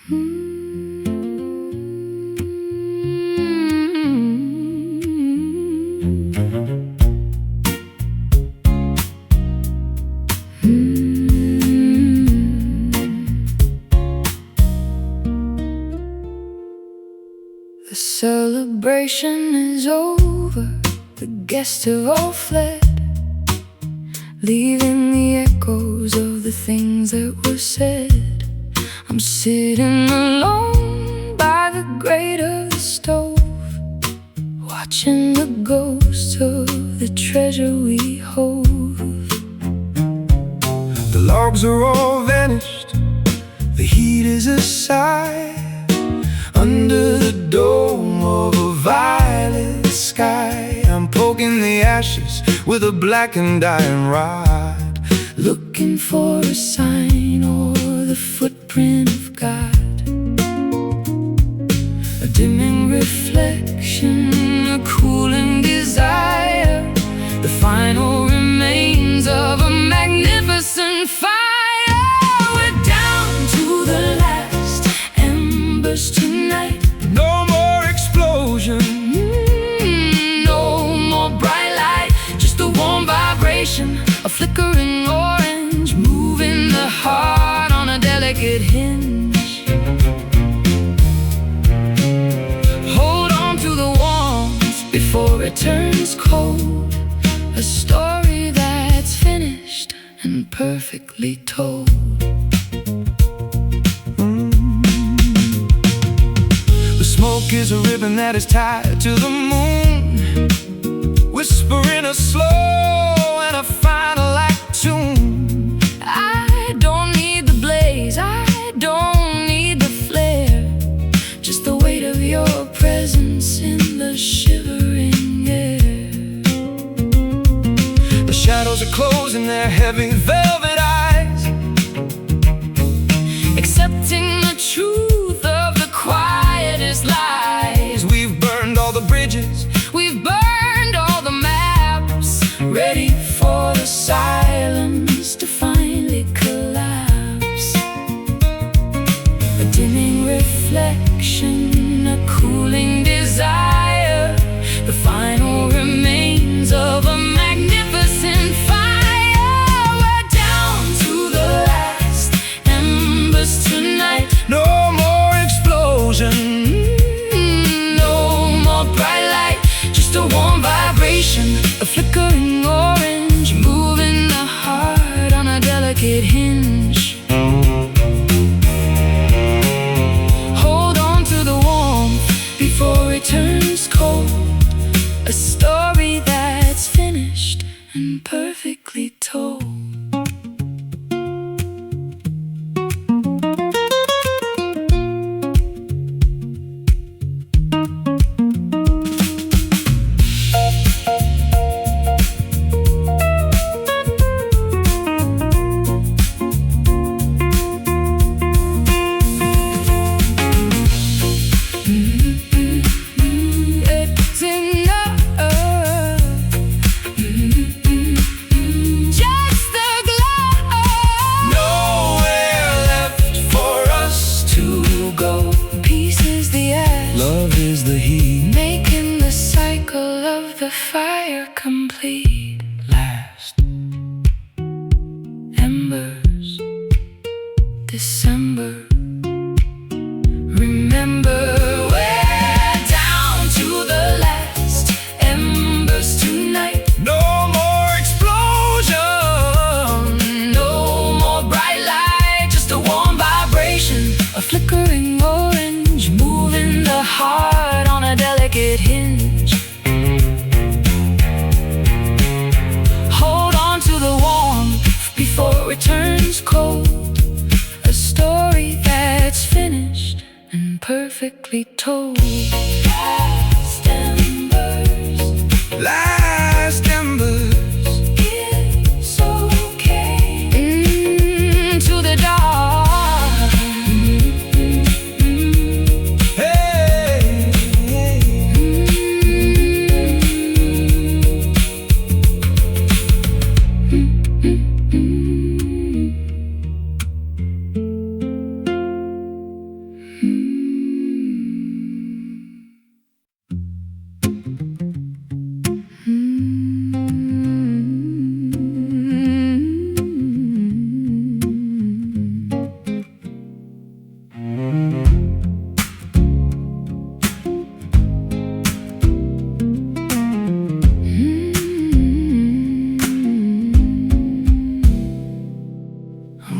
The celebration is over, the guests have all fled, leaving the echoes of the things that were said. I'm sitting alone by the grate of the stove, watching the ghosts of the treasure we hold. The logs are all vanished, the heat is a sigh, under the dome of a violet sky. I'm poking the ashes with a blackened iron rod, looking for a sign or the footprint of God. A dimming reflection, a cooling desire, the final remains of a magnificent fire. We're down to the last embers tonight. No more explosion, no more bright light, just a warm vibration, a flickering orange, moving the heart on a delicate hinge. Hold on to the warmth before it turns cold, a story that's finished and perfectly told. Smoke is a ribbon that is tied to the moon, whispering a slow and a final act tune. I don't need the blaze, I don't need the flare, just the weight of your presence in the shivering air. The shadows are closing their heavy velvet eyes, accepting the truth of the quietest lies. We've burned all the bridges, we've burned all the maps, ready for the silence to finally collapse. A dimming reflection, a cooling desire, the final remains of a magnificent fire. We're down to the last embers tonight. no more explosion, a warm vibration, a flickering orange, moving the heart on a delicate hinge. Hold on to the warmth before it turns cold, a story that's finished and perfectly told. The fire complete. last Embers, December. Remember, we're down to the last embers tonight. no more explosion, no more bright light, just a warm vibration, a flickering orange, moving the heart on a delicate hinge. Before it turns cold, a story that's finished and perfectly told. Last embers, last embers. it's okay. Into the dark. Hey,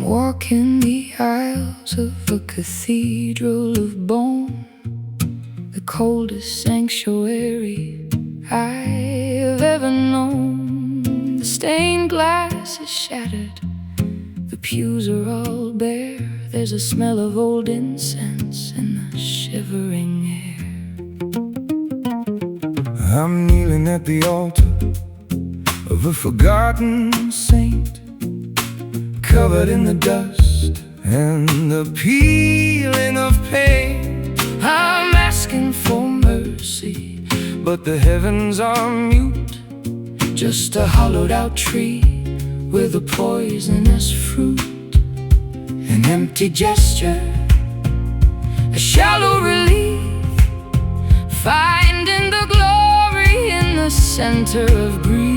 walking the aisles of a cathedral of bone, the coldest sanctuary I've ever known. The stained glass is shattered, the pews are all bare. There's a smell of old incense in the shivering air. I'm kneeling at the altar of a forgotten saint, covered in the dust and the peeling of pain. I'm asking for mercy, but the heavens are mute, just a hollowed out tree with a poisonous fruit. an empty gesture, a shallow relief, finding the glory in the center of grief.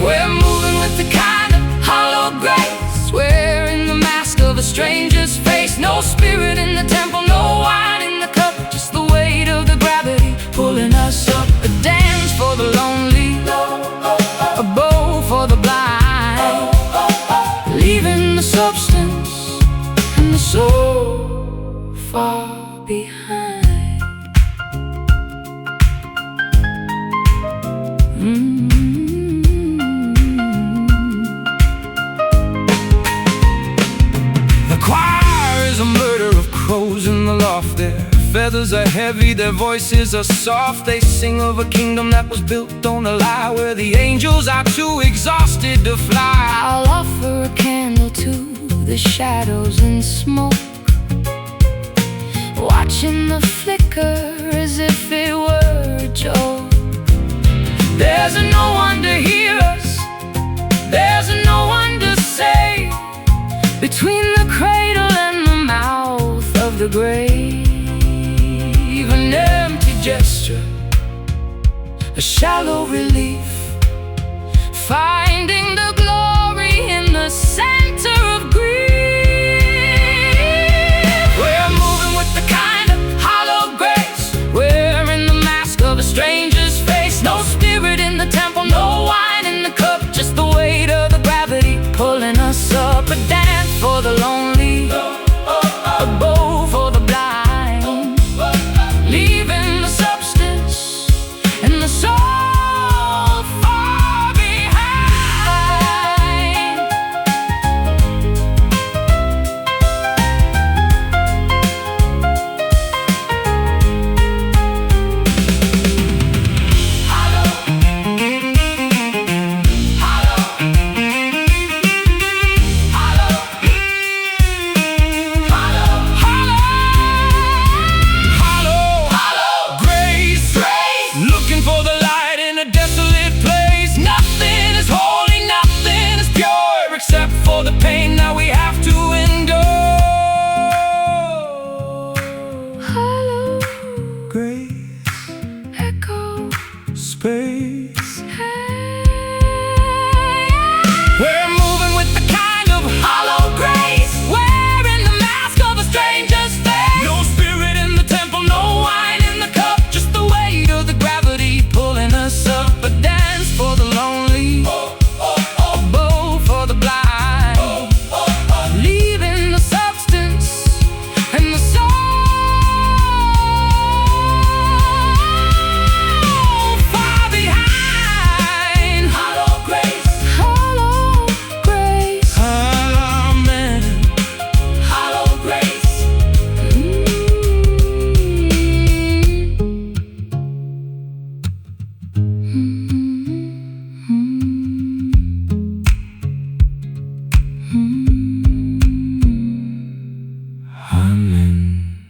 We're moving with the kind of hollow grace, wearing the mask of a stranger's face. No spirit in the temple, no wine in the cup, just the weight of the gravity pulling us up. A dance for the lonely, a bow for the blind, leaving the substance and the soul far behind. The choir is a murder of crows in the loft. Their feathers are heavy, their voices are soft. They sing of a kingdom that was built on a lie, where the angels are too exhausted to fly. I'll offer a candle to the shadows and smoke, watching the flicker as if it were a joke. There's no one to hear us, there's no one to save, between the cradle and the mouth of the grave. an empty gesture, A shallow relief, finding the glory in the center of grief. we're moving with the kind of hollow grace, Wearing the mask of a stranger's face. No spirit in the temple, no wine in the cup, just the weight of the gravity pulling us up. A dance for the lonely, a bow for the blind, leaving the substance and the soul far behind. looking for the light in a desolate place. Nothing is holy, nothing is pure, except for the pain that we have to endure. Hollow Grace, echo space, hey. we're moving with the kind of hollow grace, Wearing the mask of a stranger's face. no spirit in the temple, no wine in the cup, Just the weight of the gravity pulling us up. A dance for the lonely, a bow for the blind, leaving the substance and the soul far behind. hollow grace, Hollow grace, amen, hollow grace. Amen.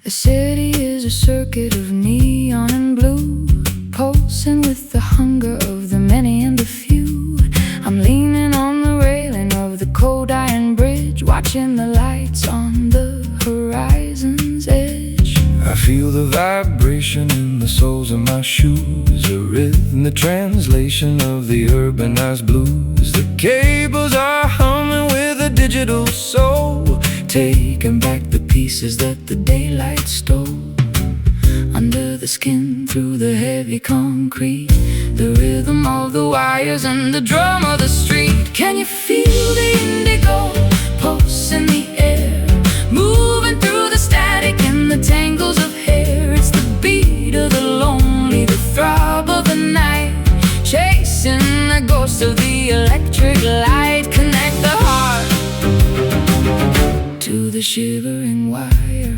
The city is a circuit of neon and blue, pulsing with the hunger of the many and the few. the translation of the urbanized blues. The cables are humming with a digital soul, taking back the pieces that the daylight stole. Under the skin, through the heavy concrete, the rhythm of the wires and the drum of the street. Can you feel the indigo pulse in the air, moving through the static and the tangles of hair? It's the beat of the lonely, the throb of the night, chasing the ghost of the electric light. Connect the heart to the shivering wire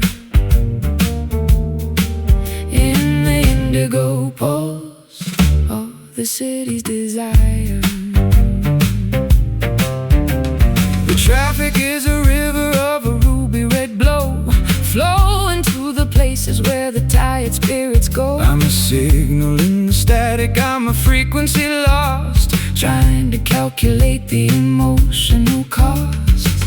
in the indigo pulse of the city's desire. The traffic is a river of a ruby red glow, flowing to the places where the tired spirits go. I'm a signal in the static, I'm a frequency lost, trying to calculate the emotional cost.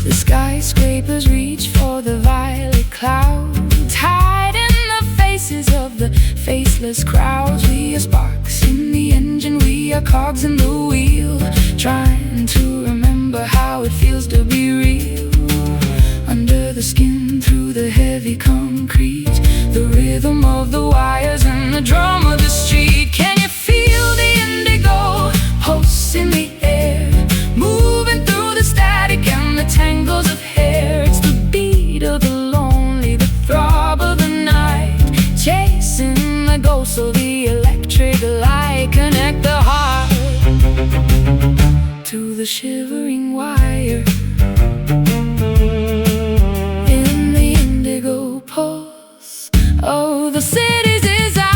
The skyscrapers reach for the violet clouds, hide in the faces of the faceless crowds. We are sparks in the engine, we are cogs in the wheel, trying to remember how it feels to be real. Under the skin, through the heavy concrete, the rhythm of the wires and the drum of the street. Can you feel the indigo pulse in the air, moving through the static and the tangles of hair? It's the beat of the lonely, the throb of the night, chasing the ghost of the electric light. Connect the heart to the shivering wire in the indigo pulse of the city's desire.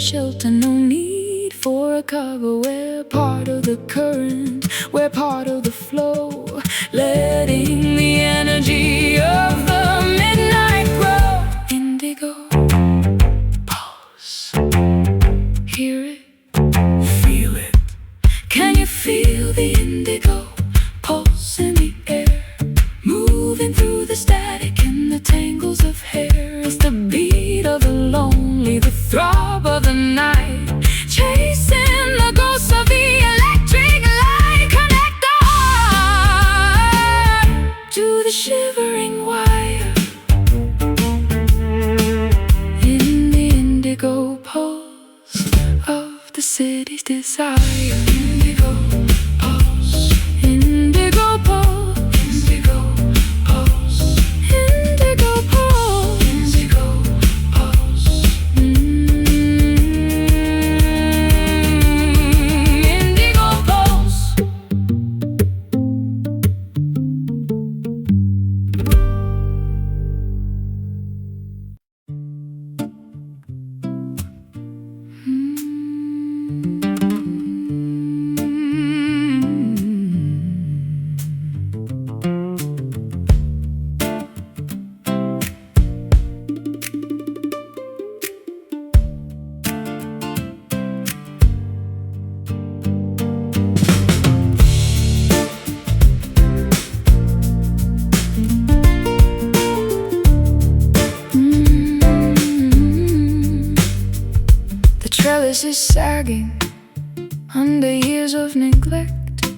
Shelter, no need for a cover. We're part of the current, we're part of the flow, letting the energy of the midnight grow. Indigo pulse, hear it, feel it. Can you feel the indigo pulse in the air, moving through the static and the tangles of hair? It's the beat of the lonely, the throb of the night, chasing the ghosts of the electric light. Connect the heart to the shivering wire in the indigo pulse of the city's desire. Indigo pulse, indigo pulse, indigo pulse, indigo pulse, indigo pulse. Indigo pulse. The trellis is sagging under years of neglect,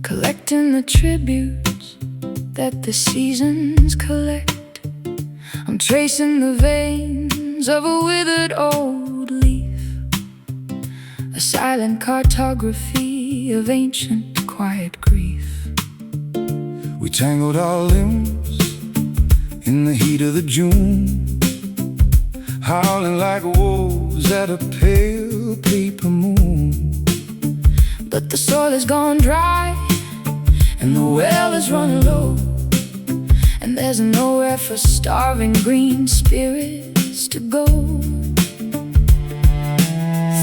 collecting the tributes that the seasons collect. I'm tracing the veins of a withered old leaf, a silent cartography of ancient quiet grief. We tangled our limbs in the heat of the June, howling like wolves at a pale paper moon. But the soil has gone dry and the well is running low, and There's nowhere for starving green spirits to go.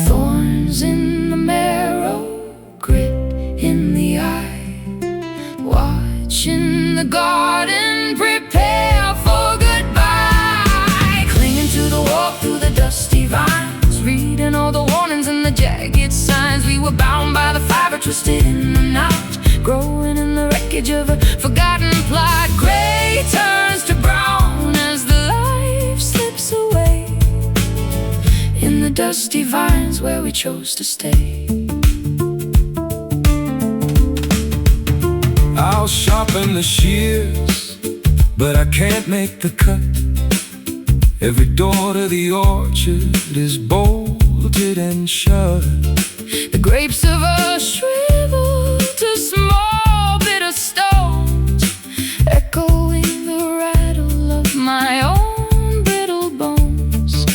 Thorns in the marrow, grit in the eye, watching the garden prepare for goodbye. Clinging to the wall through the dusty vines, reading all the warnings and the jagged signs. We were bound by the fiber, twisted in the knot, growing in the wreckage of a forgotten plot. Gray turns to brown as the life slips away in the dusty vines where we chose to stay. I'll sharpen the shears, but I can't make the cut. Every door to the orchard is bolted and shut. The grapes of a shrivel to small bitter stones, echoing the rattle of my own brittle bones.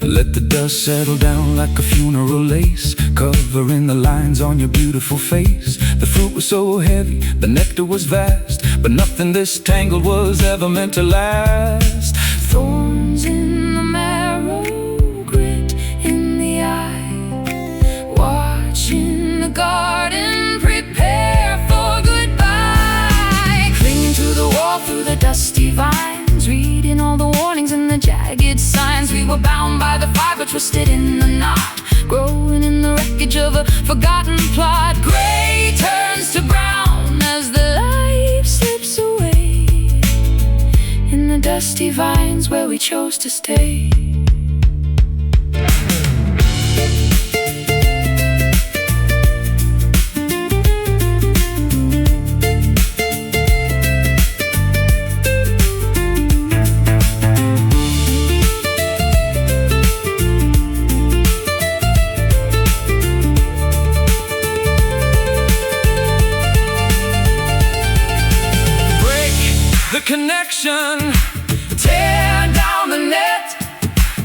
Let the dust settle down like a funeral lace, covering the lines on your beautiful face. The fruit was so heavy, the nectar was vast, but nothing this tangled was ever meant to last. Thorns in the marrow, grit in the eye, watching the garden prepare for goodbye. Clinging to the wall through the dusty vines, reading all the warnings and the jagged signs. We were bound by the fiber, twisted in the knot, growing in the wreckage of a forgotten plot. Gray turns to brown as the life slips away in the dusty vines where we chose to stay. The connection, tear down the net,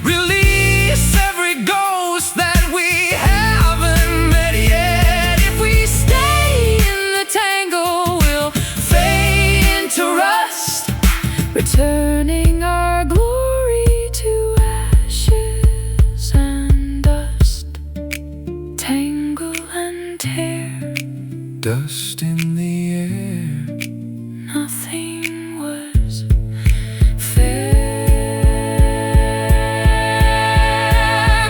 release every ghost that we haven't met yet. If we stay in the tangle, we'll fade into rust, Returning our glory to ashes and dust. Tangle and tear, dust in the air. nothing was fair.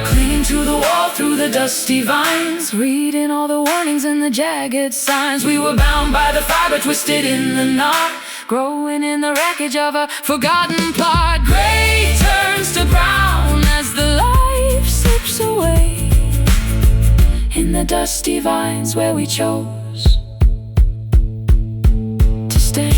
Clinging to the wall through the dusty vines, reading all the warnings and the jagged signs. We were bound by the fiber, twisted in the knot, growing in the wreckage of a forgotten plot. Gray turns to brown as the life slips away in the dusty vines where we chose to stay.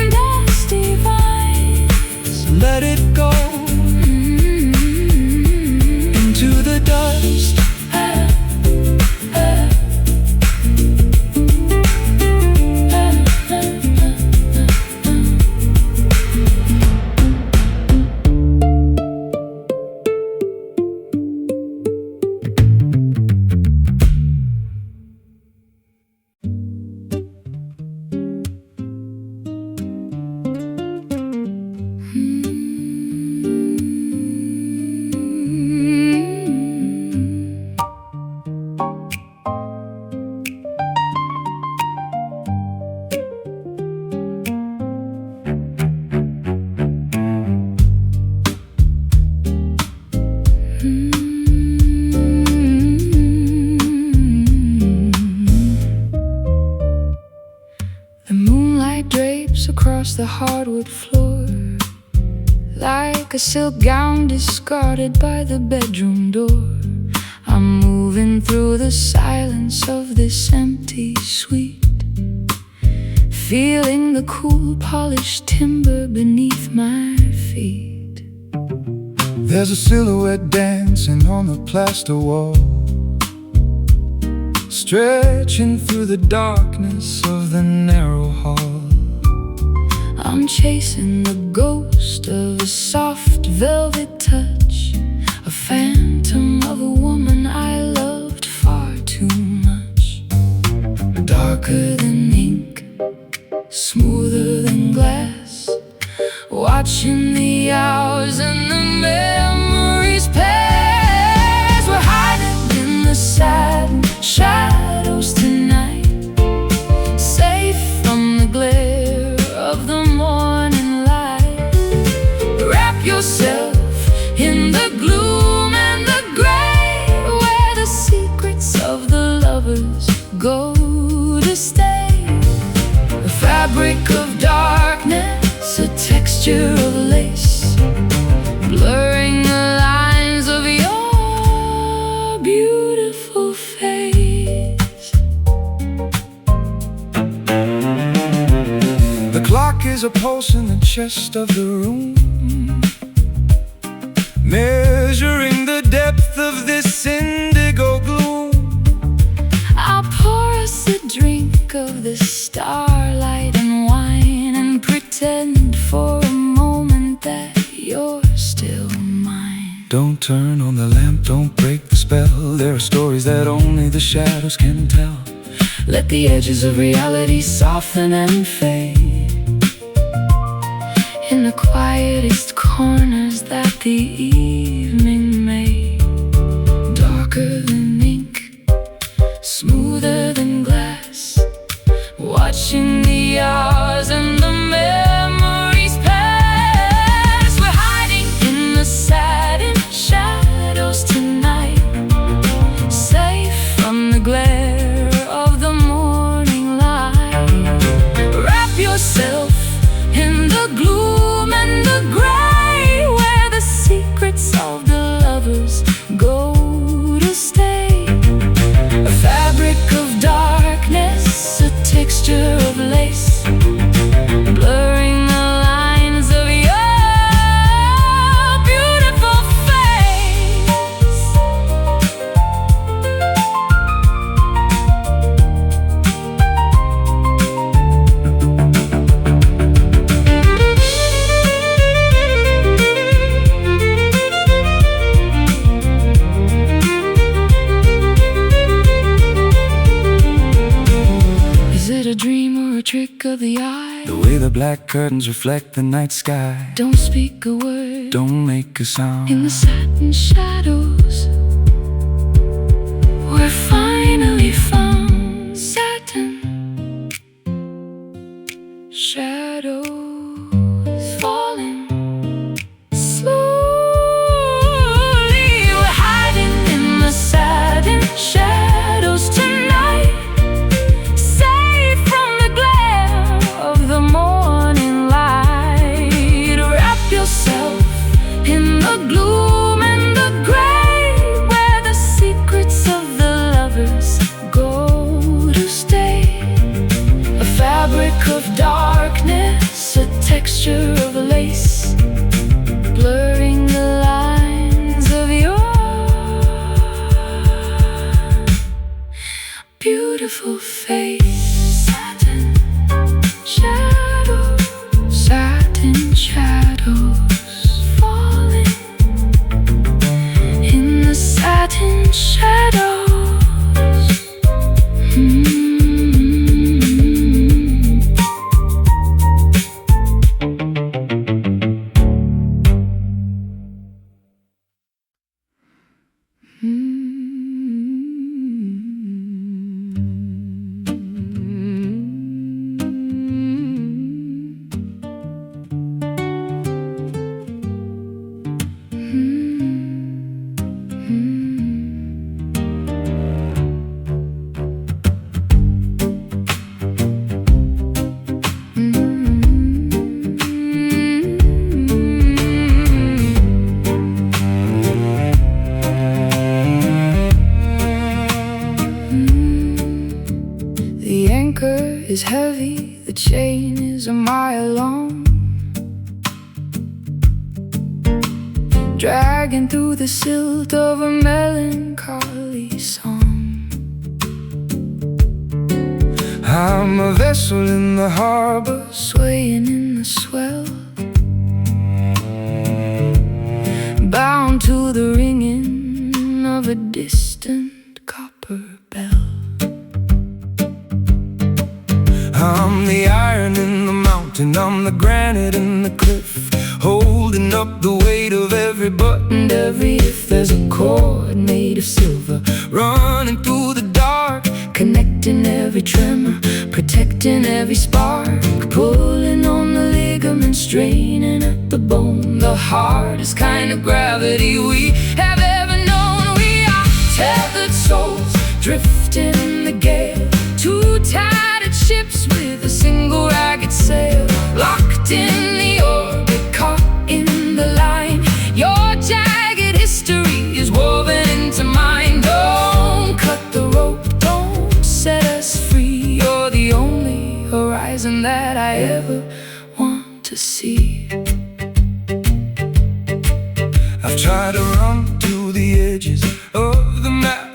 Dusty vines, Let it go into the dust. The moonlight drapes across the hardwood floor like a silk gown discarded by the bedroom door. I'm moving through the silence of this empty suite, feeling the cool polished timber beneath my feet. There's a silhouette dancing on the plaster wall, stretching through the darkness of the narrow hall. I'm chasing the ghost of a soft velvet touch, a phantom of a woman I loved far too much. Darker smoother than glass, watching the hours and the memories pass. We're hiding in the sad shadows tonight, safe from the glare of the morning light. Wrap yourself in the gloom and the gray, where the secrets of the lovers go to stay. A fabric of darkness, a texture of lace, blurring the lines of your beautiful face. The clock is a pulse in the chest of the room, measuring the depth of this indigo gloom. I'll pour us a drink of the starlight and wine, and pretend for a moment that you're still mine. Don't turn on the lamp, don't break the spell. There are stories that only the shadows can tell. Let the edges of reality soften and fade in the quietest corners that the evening made. Darker than ink, smoother than glass, watching the hours and the memories pass. We're hiding in the satin shadows tonight, safe from the glare of the morning light. Wrap yourself in the gloom and the gray, where the secrets of the lovers go to stay. A fabric of darkness, a texture of lace, blurring the lines of your beautiful face. Is it a dream or a trick of the eye? The way the black curtains reflect the night sky. Don't speak a word, Don't make a sound. in the satin shadows we're finally found. Satin shadows falling slowly. We're hiding in the satin shadows tonight, safe from the glare of the morning light. Wrap yourself in the gloom and the gray, where the secrets of the lovers go to stay. A fabric of darkness, a texture of lace, blurring the lines of your beautiful face. Satin shadows, satin shadows falling in the satin shadows. Is heavy, the chain is a mile long, dragging through the silt of a melancholy song. I'm a vessel in the harbor, swaying in the swell, bound to the ringing of a distant copper bell. I'm the iron in the granite and the cliff, holding up the weight of every button, every if. There's a cord made of silver running through the dark, connecting every tremor, protecting every spark, pulling on the ligaments, straining at the bone. The hardest kind of gravity we have ever known. We are tethered souls, drifting in the gale, two tattered ships with a single ragged sail, locked in the orbit, caught in the line. Your jagged history is woven into mine. Don't cut the rope, don't set us free. You're the only horizon that I ever want to see. I've tried to run to the edges of the map,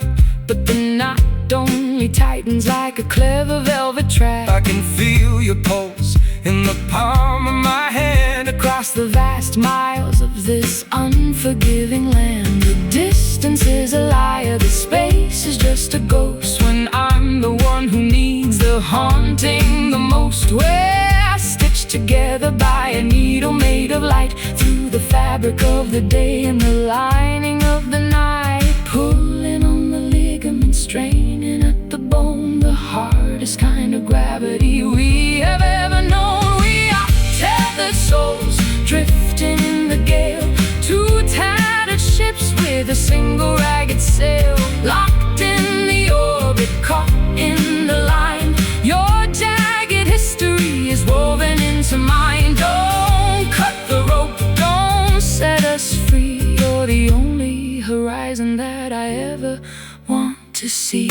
but the knot only tightens like a clever velvet trap. I can feel your pulse in the palm of my hand, across the vast miles of this unforgiving land. The distance is a liar, the space is just a ghost, when I'm the one who needs the haunting the most. We're stitched together by a needle made of light, through the fabric of the day and the lining of the night, pulling on the ligaments, straining at the bone. The hardest kind of gravity we have ever known. We are tethered souls, drifting in the gale, two tattered ships with a single ragged sail, locked in the orbit, caught in the line. Your jagged history is woven into mine. Don't cut the rope, don't set us free. You're the only horizon that I ever want to see.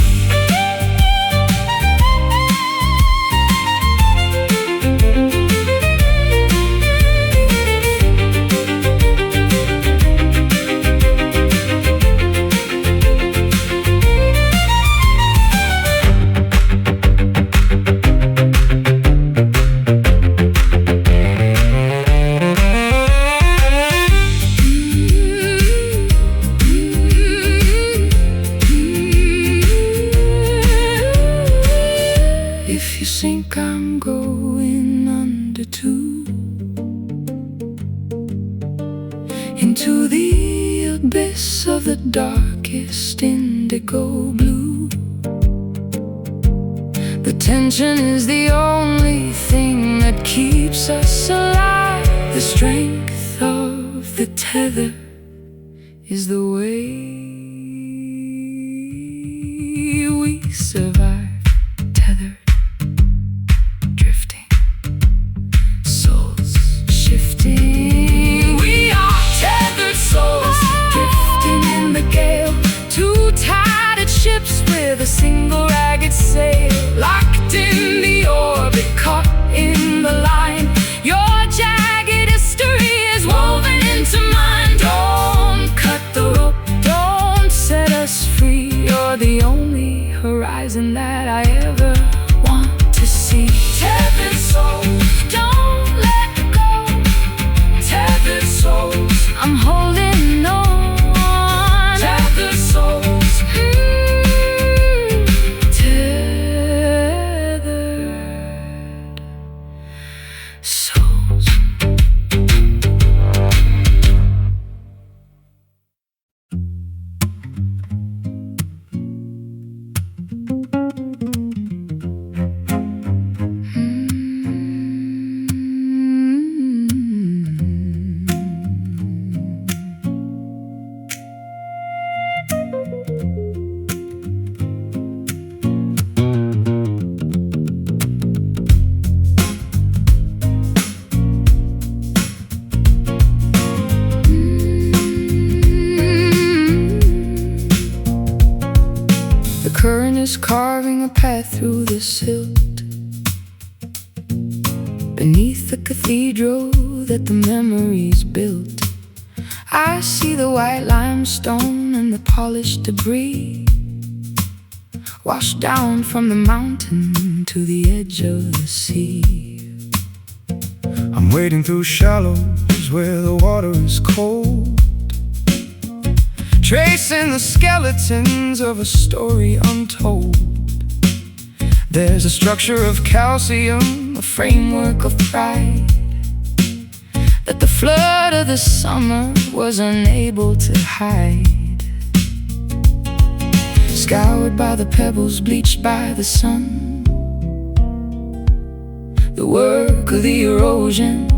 If you sink, I'm going under too, into the abyss of the darkest indigo blue. The tension is the only thing that keeps us alive. The strength of the tether is the way we survive. Tethered, drifting, souls shifting. We are tethered souls, drifting in the gale, two tattered ships with a single ragged sail, locked in the orbit, caught in the line. Your jagged history is woven into mine. Don't cut the rope, don't set us free. You're the only horizon that I ever want to see. Tethered souls, don't let go. Tethered souls, I'm holding on. Tethered souls, tethered souls. The current is carving a path through the silt, beneath the cathedral that the memories built. I see the white limestone and the polished debris, washed down from the mountain to the edge of the sea. I'm wading through shallows where the water is cold, tracing the skeletons of a story untold. There's a structure of calcium, a framework of pride, that the flood of the summer was unable to hide. Scoured by the pebbles, bleached by the sun, the work of the erosion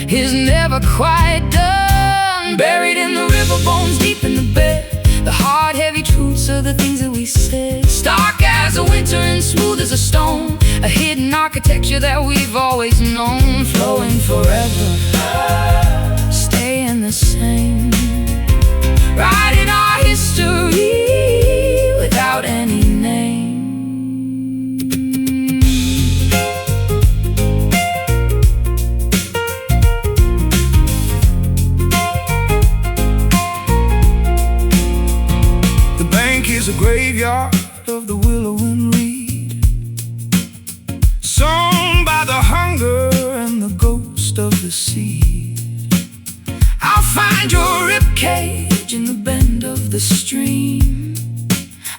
is never quite done. Buried in the river bones, deep in the bed, the hard, heavy truths of the things that we said. Stark as a winter and smooth as a stone, a hidden architecture that we've always known. Flowing forever, staying the same, writing our history without any name. The bank is a graveyard of the willow and reed, sown by the hunger and the ghost of the sea. I'll find your ribcage in the bend of the stream,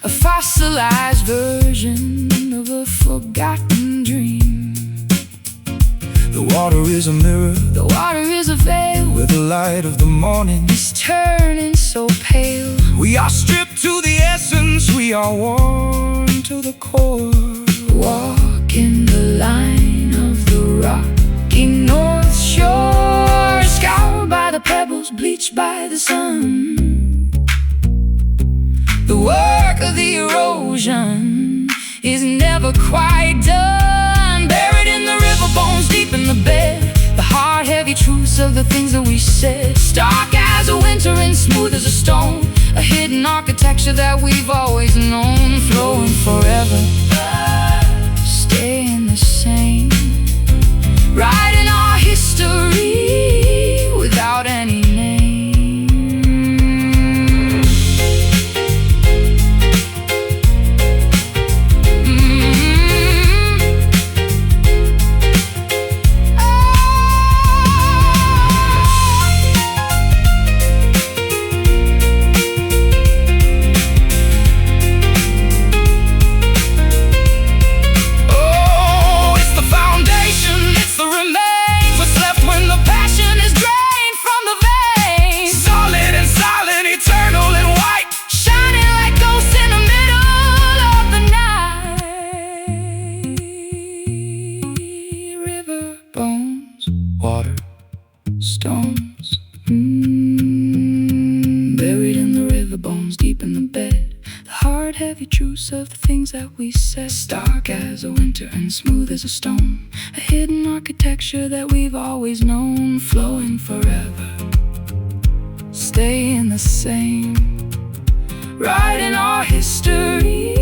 a fossilized version of a forgotten dream. The water is a mirror, The water is a veil, where the light of the morning is turning so pale. we are stripped to the essence, we are worn to the core. Walking the line of the rocky North Shore, scoured by the pebbles, bleached by the sun, the work of the erosion is never quite done. Buried in the river bones, deep in the bed, the hard, heavy truths of the things that we said. Stark as a winter and smooth as a stone, a hidden architecture that we've always known. Flowing forever, staying the same, writing our history without any name. Stones, buried in the river bones, deep in the bed, the hard, heavy truths of the things that we said. Stark as a winter and smooth as a stone, a hidden architecture that we've always known. Flowing forever, staying the same, writing our history.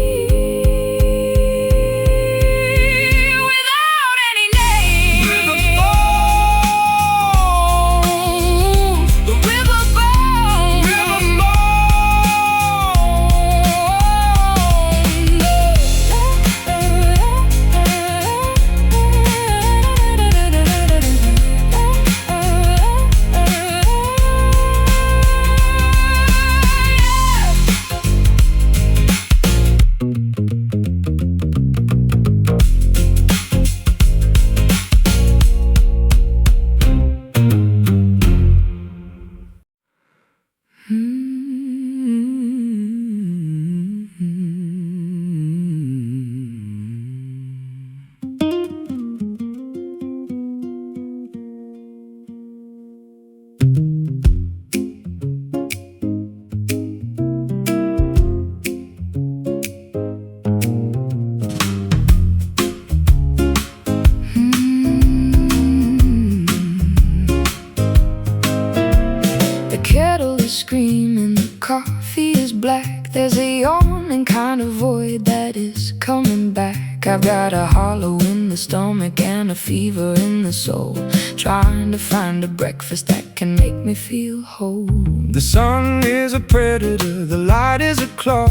Screaming, the coffee is black. There's a yawning kind of void that is coming back. I've got a hollow in the stomach and a fever in the soul, trying to find a breakfast that can make me feel whole. The sun is a predator, the light is a claw,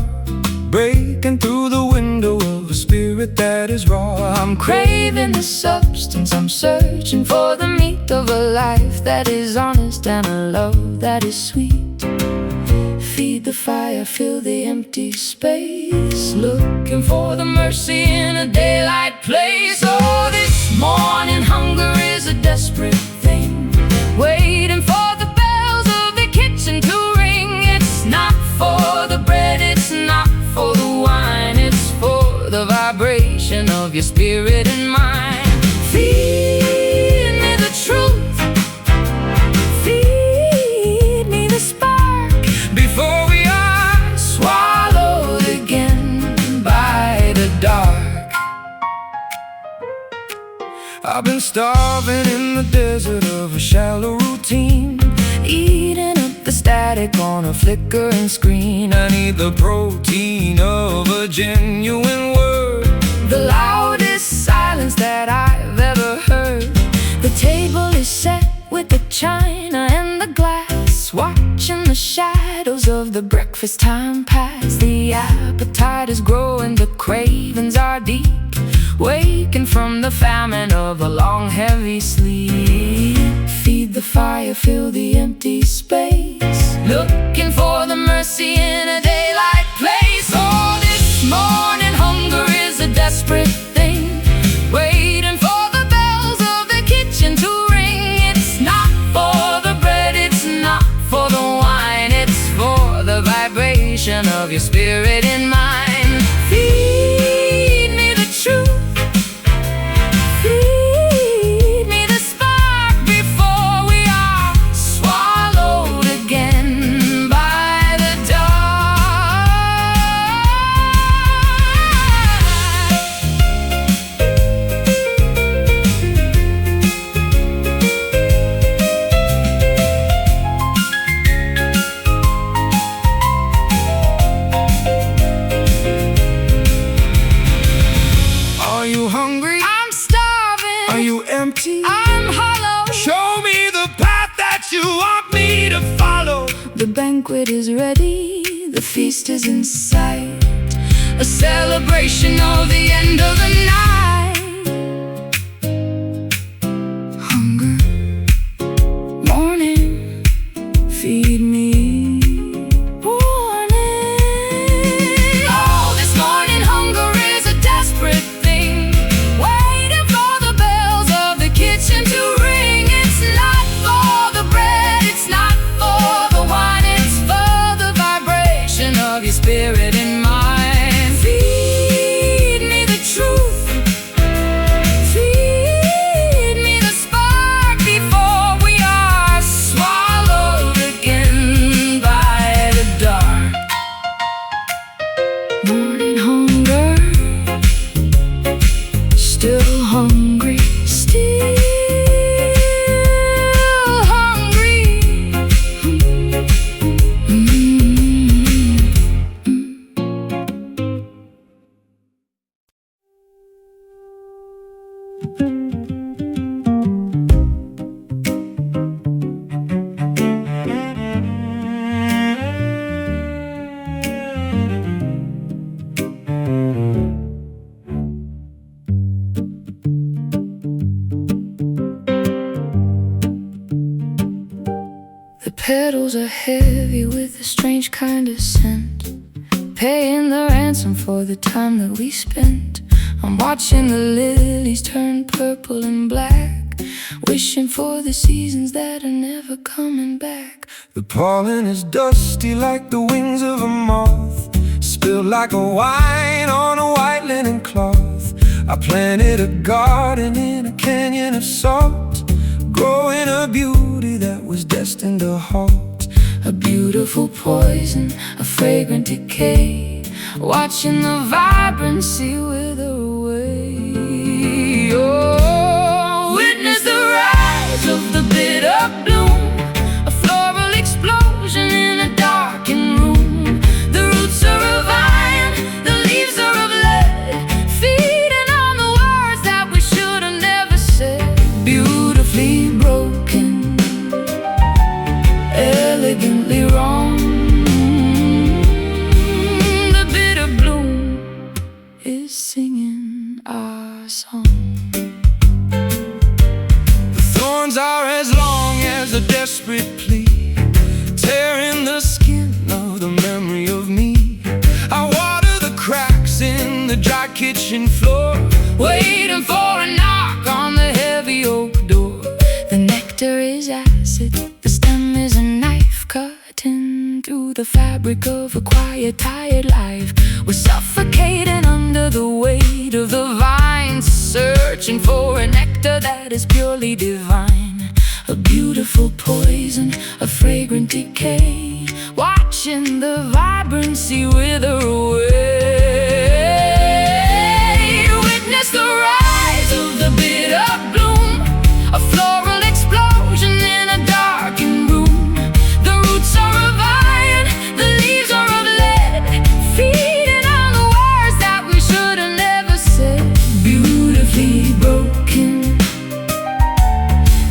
breaking through the window of a spirit that is raw. I'm craving the substance, I'm searching for the meat of a life that is honest and a love that is sweet. Feed the fire, fill the empty space, looking for the mercy in a daylight place. Oh, this morning hunger is a desperate thing, waiting for the bells of the kitchen to ring. It's not for the bread, it's not for the wine, it's for the vibration of your spirit and mind. Feed me the truth, feed me the spark, before we are swallowed again by the dark. I've been starving in the desert of a shallow routine, Eating up the static on a flickering screen. I need the protein of a genuine word, The loudest silence that I've ever heard. The table is set with the china and the glass, watching the shadows of the breakfast time pass. The appetite is growing, the cravings are deep, waking from the famine of a long heavy sleep. Feed the fire, fill the empty space, looking for the mercy in a daylight place. Oh, this morning hunger is a desperate thing, waiting for the bells of the kitchen to ring. It's not for the bread, it's not for the wine, it's for the vibration of your spirit and mind. Feed me the truth, feed me the spark, before we are swallowed again by the dark. Are you hungry? I'm starving, Are you empty? I'm hollow. Show me the path that you want me to follow. The banquet is ready, the feast is in sight, a celebration of the end of the night. Hunger, morning, feed me. Warning. Oh, this morning hunger is a desperate thing, waiting for the bells of the kitchen to ring. It's not for the bread, it's not for the wine, it's for the vibration of your spirit and mind. Feed me the truth, feed me the spark, before we are swallowed again by the dark. Morning hunger, still hungry, still hungry. The petals are heavy with a strange kind of scent, paying the ransom for the time that we spent. I'm watching the lilies turn purple and black, wishing for the seasons that are never coming back. The pollen is dusty like the wings of a moth, spilled like a wine on a white linen cloth. I planted a garden in a canyon of salt, growing a beauty that was destined to halt. A beautiful poison, a fragrant decay, watching the vibrancy wither away. Oh, witness the rise of the bitter bloom, a floral explosion in a darkened room. The roots are of iron, the leaves are of lead, feeding on the words that we should have never said. Beautifully broken, elegantly wrong. The bitter bloom is singing our song. The thorns are as long as a desperate plea, tearing the skin of the memory of me. I water the cracks in the dry kitchen floor, Waiting for a knock on the heavy oak door. The nectar nectar is acid, the stem is a knife cutting through the fabric of a quiet, tired life. We're suffocating under the weight of the vines, searching for a nectar that is purely divine. A beautiful poison, a fragrant decay, watching the vibrancy wither away. Witness the rise of the bitter bloom, a floral explosion in a darkened room. The roots are of iron, the leaves are of lead, feeding on the words that we should have never said. Beautifully broken,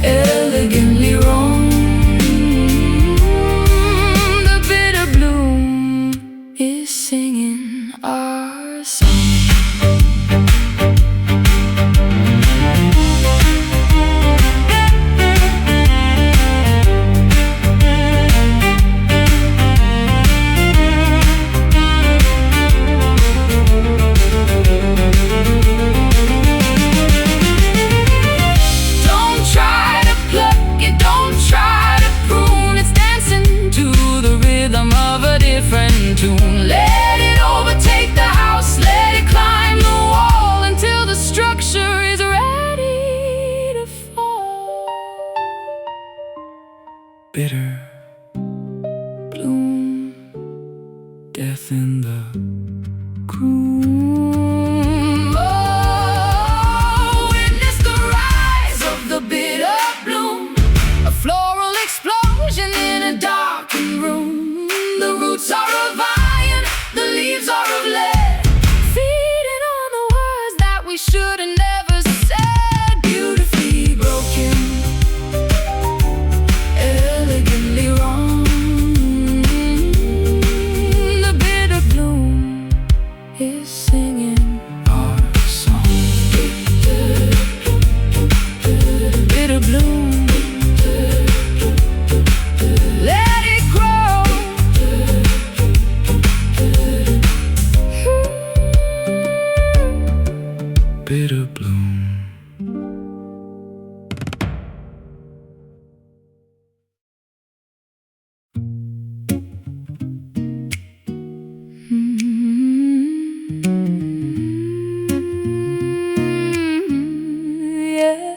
elegantly wrong. The bitter bloom is singing our song. Let it overtake the house, let it climb the wall until the structure is ready to fall. Bitter Bloom, death in the groom. Oh, witness the rise of the bitter bloom, a floral explosion in a darkened room. The roots are of iron, the leaves are of lead, feeding on the words that we should have never said. Beautifully broken, elegantly wrong. The bitter bloom is singing our song. bitter bloom. Let it grow. Bitter bloom. Yeah.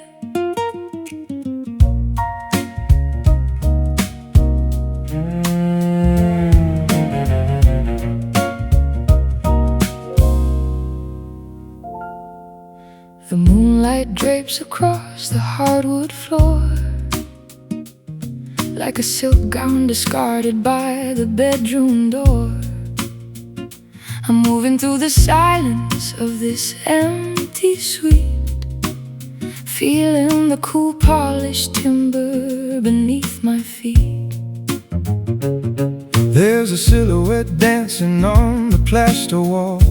The moonlight drapes across the hardwood floor like a silk gown discarded by the bedroom door. I'm moving through the silence of this empty suite, feeling the cool polished timber beneath my feet. There's a silhouette dancing on the plaster wall,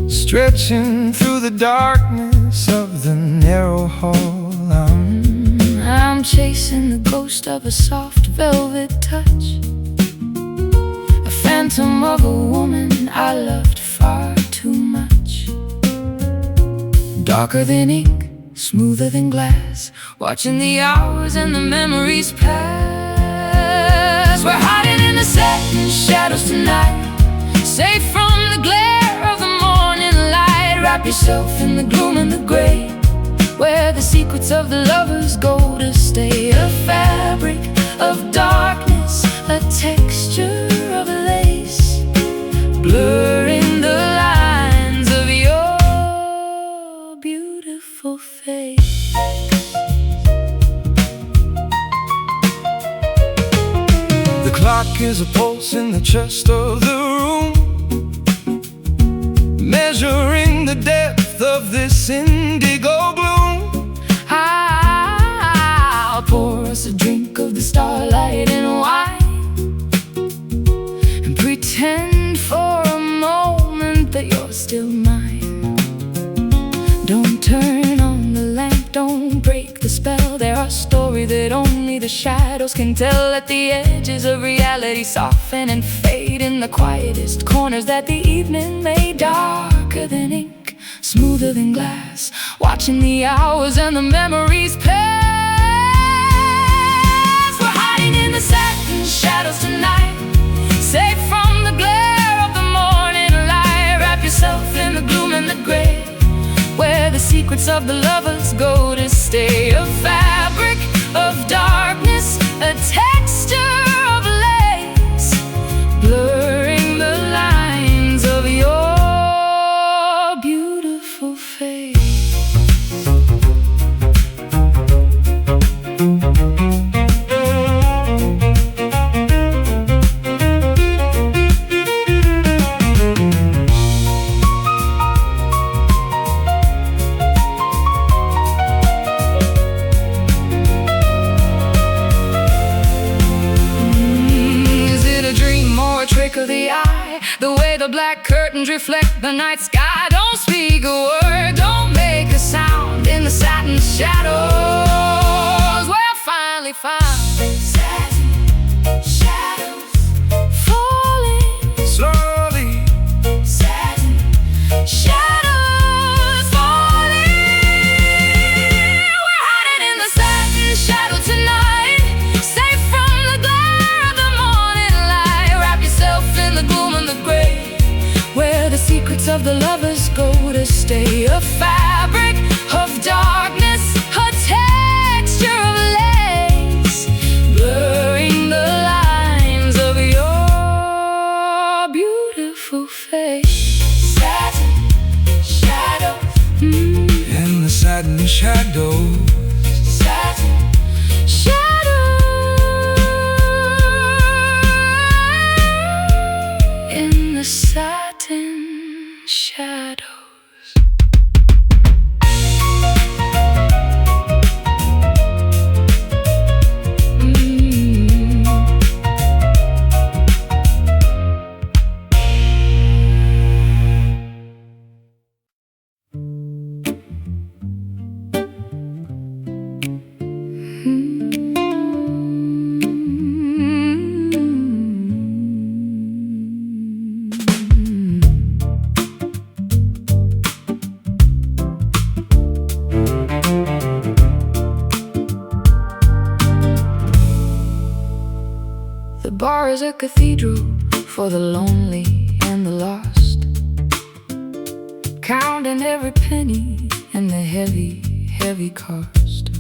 stretching through the darkness of the narrow hall. I'm chasing the ghost of a soft velvet touch, a phantom of a woman I loved far too much. Darker than ink, smoother than glass, watching the hours and the memories pass. We're hiding in the setting shadows tonight, safe from the glare of the morning light. Wrap yourself in the gloom and the gray, where the secrets of the lovers go to stay. A fabric of darkness, a texture of lace, blurring the lines of your beautiful face. The clock is a pulse in the chest of the room, measuring the depth of this indigo gloom. I'll pour us a drink of the starlight and wine, and pretend for a moment that you're still mine. Don't turn on the lamp, don't break the spell. There are stories that only the shadows can tell. Let the edges of reality soften and fade in the quietest corners that the evening lay. Darker than ink, smoother than glass, watching the hours and the memories pass. We're hiding in the satin shadows tonight, safe from the glare of the morning light. Wrap yourself in the gloom and the gray, where the secrets of the lovers go to stay. A fabric of darkness, a texture of lace, blurring the lines of your beautiful face. Of the eye, the way the black curtains reflect the night sky. Don't speak a word, don't make a sound in the satin shadows. Where I finally found satin shadows falling slowly. Satin shadows falling. We're hiding in the satin shadow tonight, safe from the glare of the morning light. Wrap yourself in the gloom and the gray, where the secrets of the lovers go to stay. A fabric of darkness, a texture of lace, blurring the lines of your beautiful face. Satin shadows, In the satin shadows, satin shadows, in the satin shadows. The bar is a cathedral for the lonely and the lost, counting every penny and the heavy, heavy cost.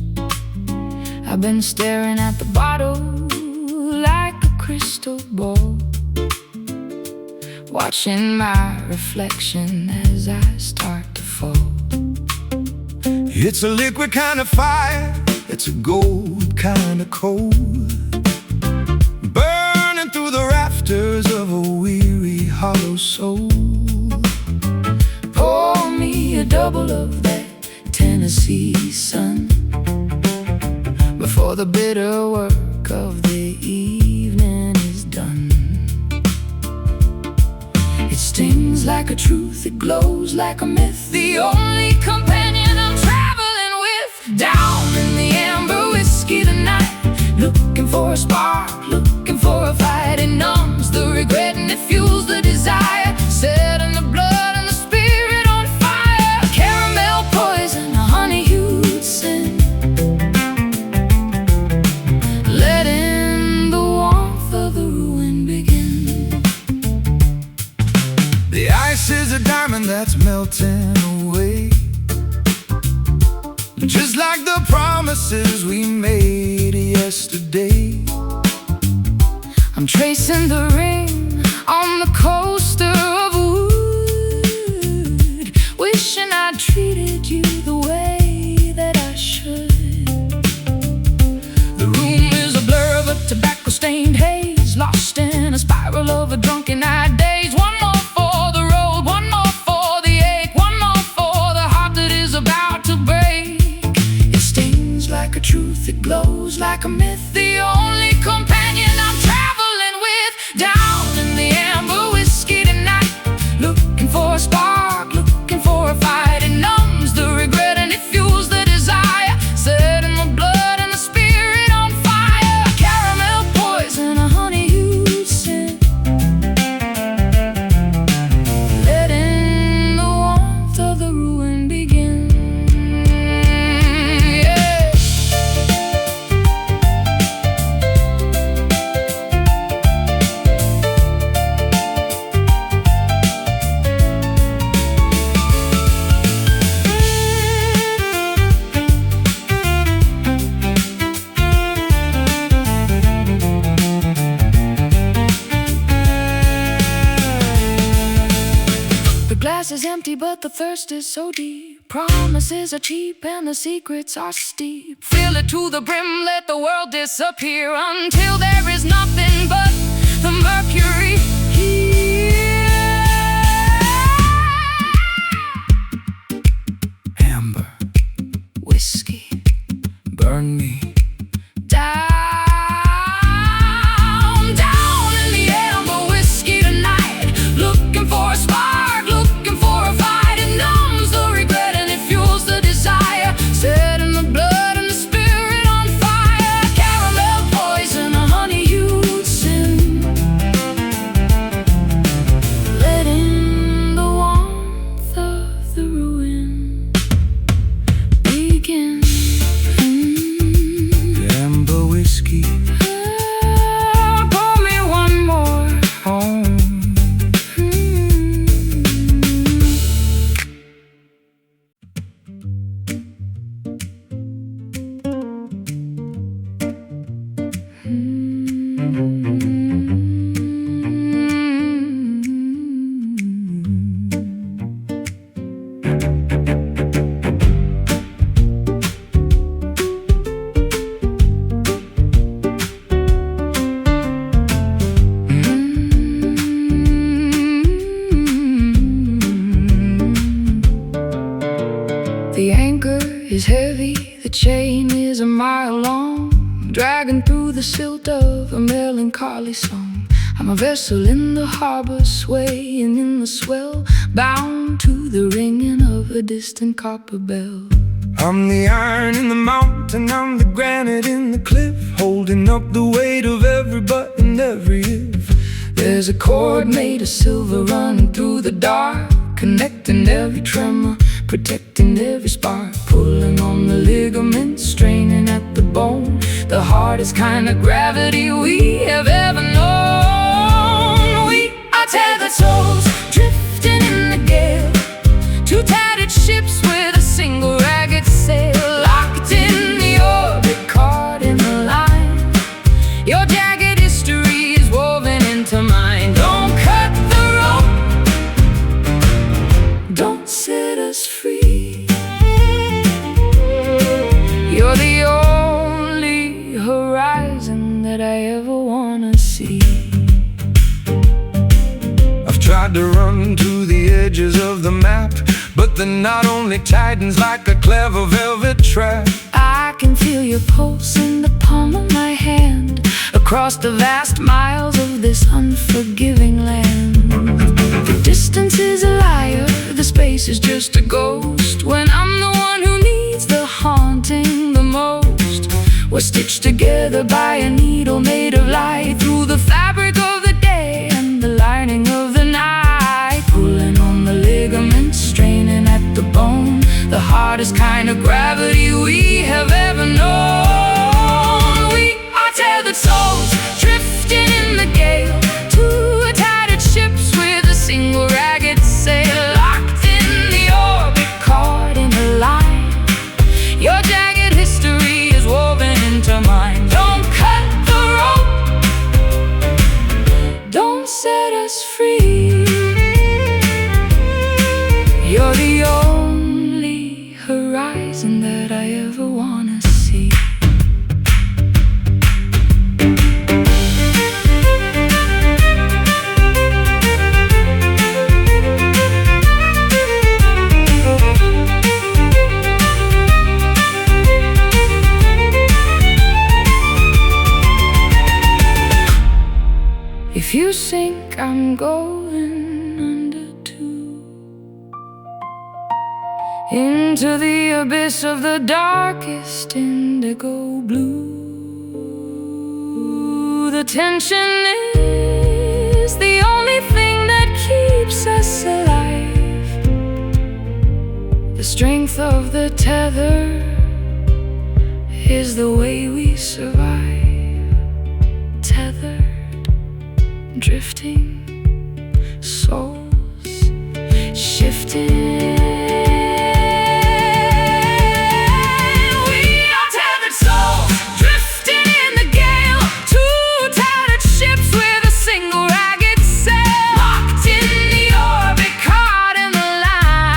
I've been staring at the bottle like a crystal ball, watching my reflection as I start to fall. it's a liquid kind of fire, it's a gold kind of cold, burning through the rafters of a weary, hollow soul. Pour me a double of that Tennessee sun before the bitter work of the evening is done. It stings like a truth, it glows like a myth, the only companion I'm traveling with. Down in the amber whiskey tonight, looking for a spark, looking for a fight. It numbs the regret and it fuels the desire, setting the blood and the spirit on fire. Caramel poison, a honey-hued sin, letting the warmth of the ruin begin. The ice is a diamond that's melting away, just like the promises we made yesterday. I'm tracing the ring on the coaster of wood, wishing I treated you the way that I should. The room is a blur of a tobacco-stained haze, lost in a spiral of a drunken-eyed daze. One more for the road, one more for the ache, one more for the heart that is about to break. It stings like a truth, it glows like a myth, the only companion I'm traveling with. Down in the amber whiskey tonight, looking for a spark, looking for a fight. It numbs the regret and it fuels the desire, setting the blood and the spirit on fire. Caramel poison, a honey-hued sin, letting the warmth of the ruin empty, but the thirst is so deep. Promises are cheap and the secrets are steep. Fill it to the brim, let the world disappear, until there is nothing but the mercury here. Amber, Whiskey, burn me. down, down in the amber whiskey tonight. Looking for a spark, looking for a fight. It numbs the regret and it fuels the desire, setting the blood and the spirit on fire. Caramel poison, a honey you'd sin, letting the warmth of the ruin begin. Amber whiskey, Pour me one more. home. The anchor is heavy, the chain is a mile long, dragging through the silt of a melancholy song. I'm a vessel in the harbor, swaying in the swell, bound to the ringing of a distant copper bell. I'm the iron in the mountain, I'm the granite in the cliff, holding up the weight of every button, every if. There's a cord made of silver running through the dark, connecting every tremor, protecting every spark, pulling on the ligaments, straining at the bone. The hardest kind of gravity we have ever known. We are tethered souls, drifting in the gale, two tattered ships with a single ragged sail, locked in the orbit, caught in the line. Your jagged history is woven into mine. Don't cut the rope, don't set us free. You're the only horizon that I ever wanna see. I've tried to run to the edges of the map, but the knot only tightens like a clever velvet trap. I can feel your pulse in the palm of my hand, across the vast miles of this unforgiving land. The distance is a liar, the space is just a ghost, when I'm the one who needs the haunting the most. We're stitched together by a needle made of light, through the fabric of the day and the lining of the night, pulling on the ligaments, straining at the bone. The hardest kind of gravity we have ever known. We are tethered souls, drifting in the gale, two tattered ships with a single ragged sail, locked in the orbit, caught in a line. Your jagged history is woven into mine. Don't cut the rope, don't set us free. You're the only horizon that I ever wanna see. If you sink, I'm going under too, into the abyss of the darkest indigo blue. The tension is the only thing that keeps us alive. The strength of the tether is the way we survive. Tethered, drifting, souls shifting. We are tethered souls, drifting in the gale, two tattered ships with a single ragged sail, locked in the orbit, caught in the line.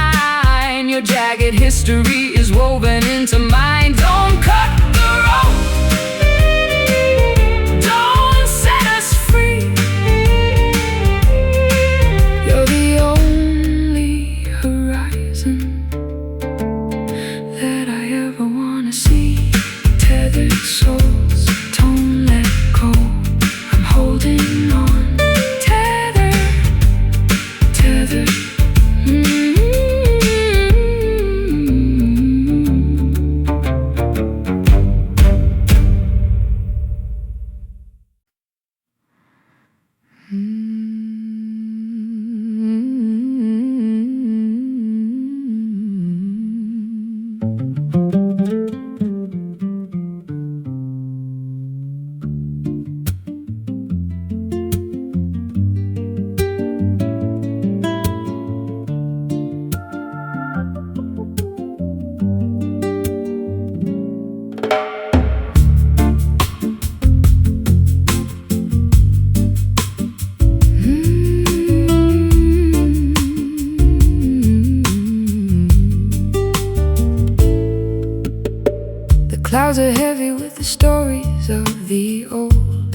heavy with the stories of the old,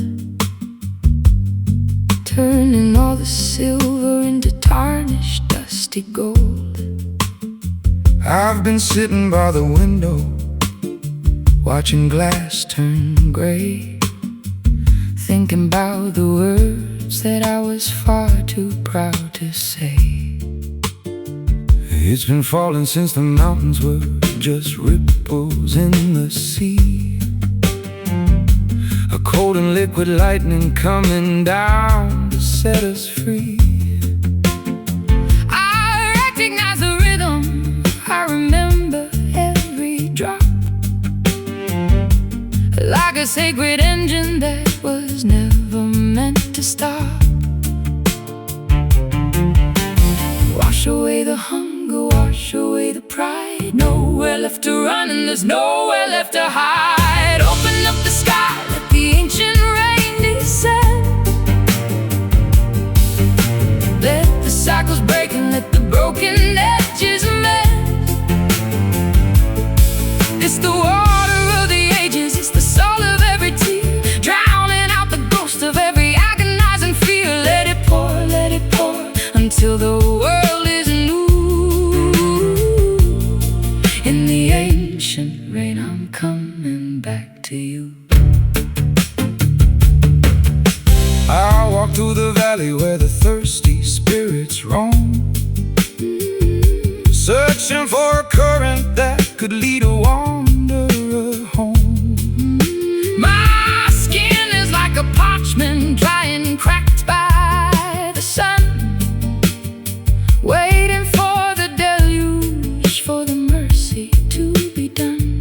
turning all the silver into tarnished, dusty gold. I've been sitting by the window, watching glass turn gray, thinking about the words that I was far too proud to say. It's been falling since the mountains were just ripples in the sea. A cold and liquid lightning coming down to set us free. I recognize the rhythm, I remember every drop, like a sacred engine that was never meant to stop. Wash away the hunger, wash away the pride. Nowhere left to run and there's nowhere left to hide. Open up the sky, let the ancient rain descend. Let the cycles break and let the broken edges mend. It's the water of the ages, it's the salt of every tear, drowning out the ghost of every agonizing fear. Let it pour until the world is new. In the ancient rain, I'm coming back to you. I walk through the valley where the thirsty spirits roam, searching for a current that could lead a wanderer home. My skin is like a parchment, dry and cracked by the sun, waiting for the deluge, for the mercy to be done.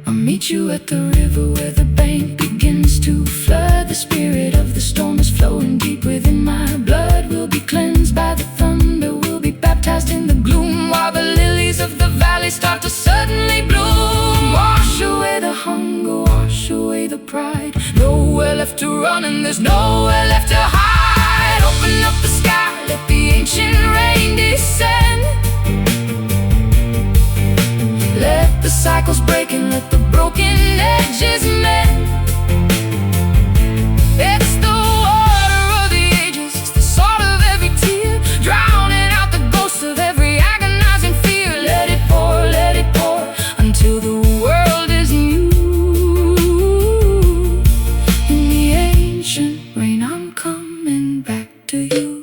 I'll meet you at the river where the bank begins to flood. The spirit of the storm is flowing deep within my blood. We'll be cleansed by the thunder, we'll be baptized in the gloom, while the lilies of the valley start to suddenly bloom. Wash away the hunger, wash away the pride. Nowhere left to run and there's nowhere left to hide. Open up the sky, let the ancient rain descend. Let the cycles break and let the broken edges mend. It's the water of the ages, it's the salt of every tear, drowning out the ghost of every agonizing fear. Let it pour until the world is new. In the ancient rain, I'm coming back to you.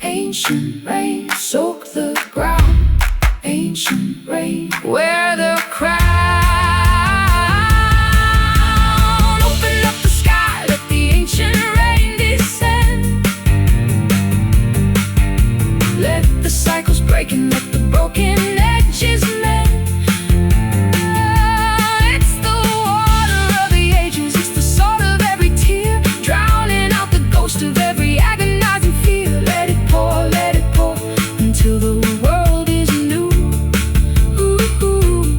Ancient rain, soak the ground. Ancient rain, wear the crown. Open up the sky, let the ancient rain descend. Let the cycles break and let the broken edges mend. It's the water of the ages, it's the salt of every tear, drowning out the ghost of every agonizing fear. Let it pour until the world is new. Ooh.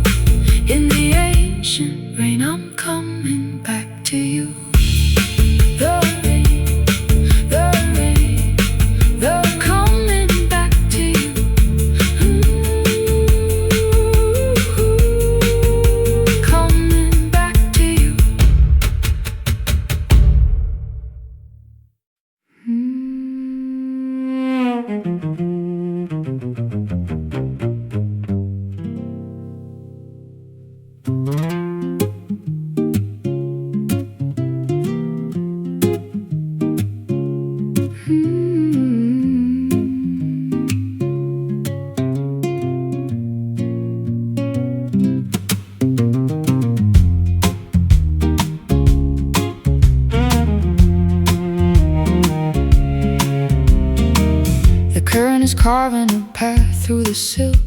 is carving a path through the silt.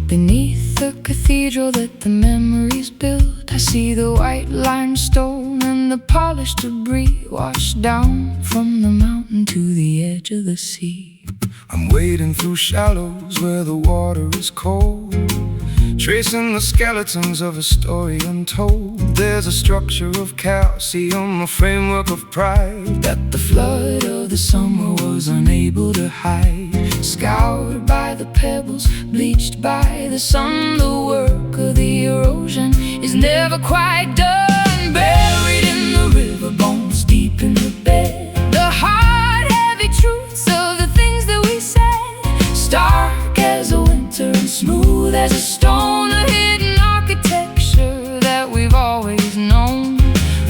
Beneath the cathedral that the memories built, I see the white limestone and the polished debris washed down from the mountain to the edge of the sea. I'm wading through shallows where the water is cold, tracing the skeletons of a story untold. There's a structure of calcium, a framework of pride that the flood of the summer was unable to hide. Scoured by the pebbles, bleached by the sun, the work of the erosion is never quite done. Buried in the river, bones deep in the bed, the hard, heavy truths of the things that we said. Stark as a winter and smooth as a stone, the hidden architecture that we've always known.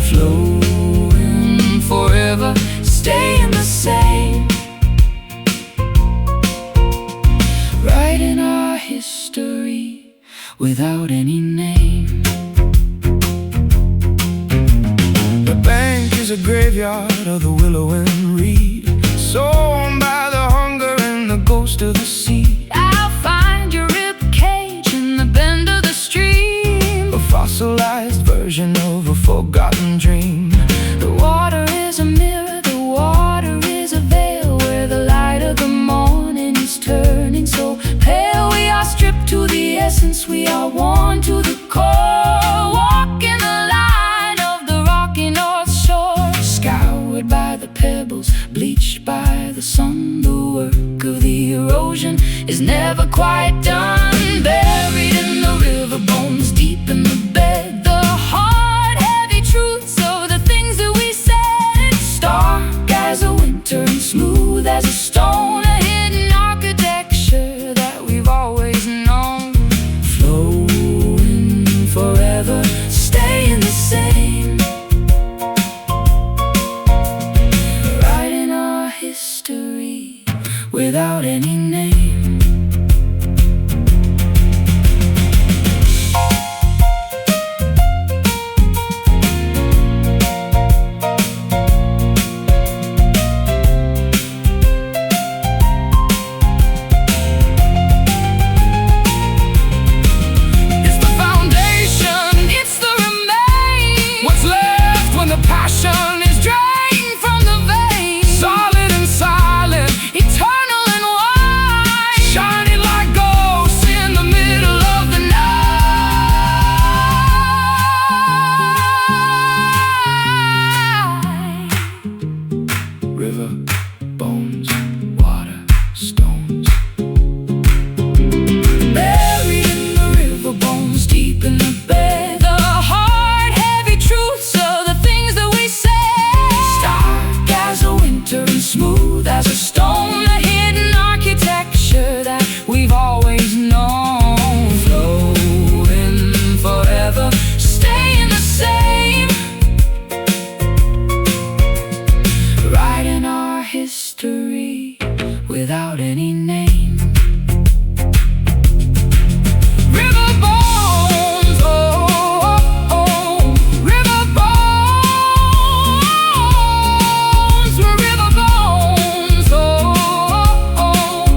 Flowing forever, staying the same. Writing our history without any name. The bank is a graveyard of the willow and reed, sown by the hunger and the ghost of the sea. I'll find your rib cage in the bend of the stream, A fossilized version of a forgotten dream. the water is a mirror, the water is a veil, where the light of the morning is turning so pale. We are stripped to the essence, we are worn to the core, walking the line of the rocky north shore. Scoured by the pebbles, bleached by the sun, the work of the erosion is never quite done. Buried in the river, bones deep in the bed, the hard, heavy truths of the things that we said. Stark as a winter and smooth as a stone, a hidden architecture that we've always known. Flowing forever, staying the same. Writing our history without any name. It's the foundation, it's the remain, what's left when the passion is drained from the vein. Solid and silent, eternal and wide, shining like ghosts in the middle of the night. River, bones, water, stones. Buried in the river, bones deep in the bed, the hard, heavy truths of the things that we said. Stark as a winter and smooth as a stone, a hidden architecture that we've always known. Flowing forever, staying the same. Writing our history without any name. River bones, oh, oh, oh. River bones, we're river bones, oh, oh, oh.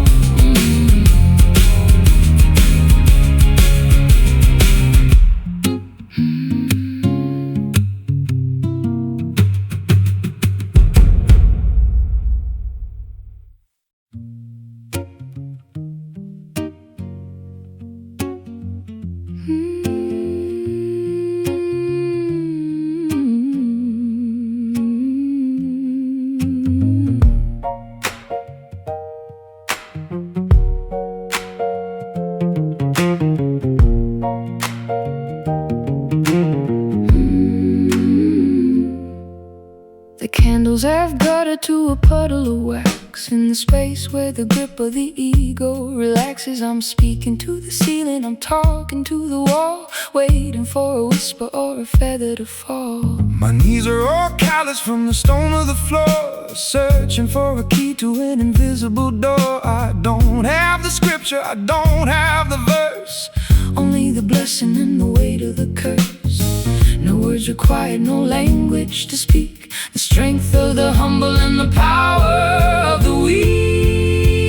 The candles have guttered to a puddle of wax in the space where the grip of the ego relaxes. I'm speaking to the ceiling, I'm talking to the wall, waiting for a whisper or a feather to fall. My knees are all callous from the stone of the floor, searching for a key to an invisible door. I don't have the scripture, I don't have the verse, Only the blessing and the weight of the curse. No words required, no language to speak. The strength of the humble and the power of the weak.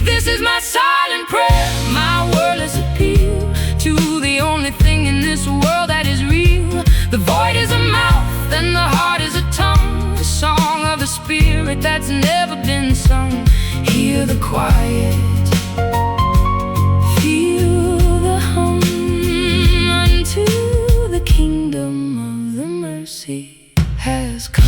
This silent prayer, my wordless appeal to the only thing in this world that is real. The void is a mouth and the heart is a tongue, a song of the spirit that's never been sung. Hear the quiet, feel the hum, unto the kingdom of the mercy has come.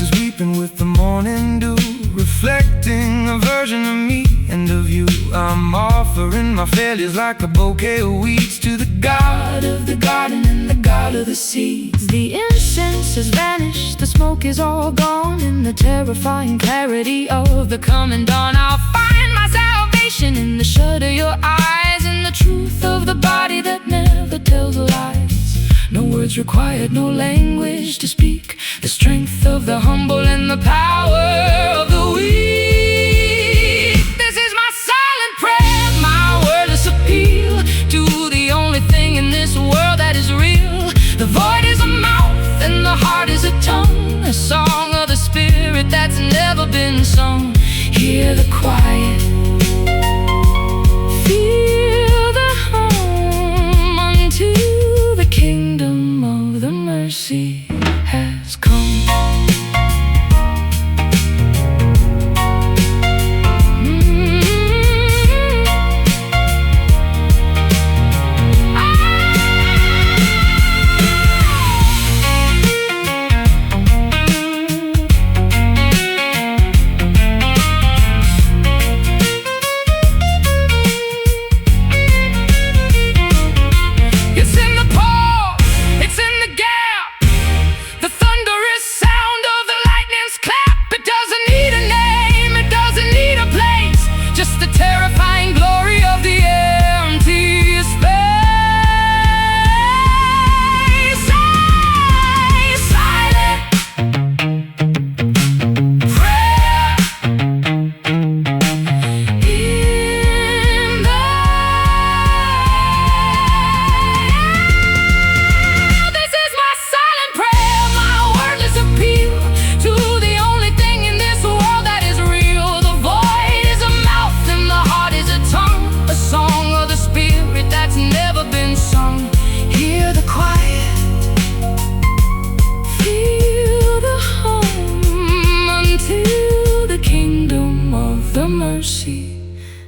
Is weeping with the morning dew, reflecting a version of me and of you. I'm offering my failures like a bouquet of weeds to the God of the garden and the God of the seeds. The incense has vanished, the smoke is all gone. In the terrifying clarity of the coming dawn, I'll find my salvation in the shut of your eyes, in the truth of the body that never tells lies. No words required, no language to speak, the strength of the humble and the power of the weak. This is my silent prayer, my wordless appeal to the only thing in this world that is real. The void is a mouth and the heart is a tongue, a song of the spirit that's never been sung. Hear the quiet, feel the hum, unto the kingdom of the mercy has come.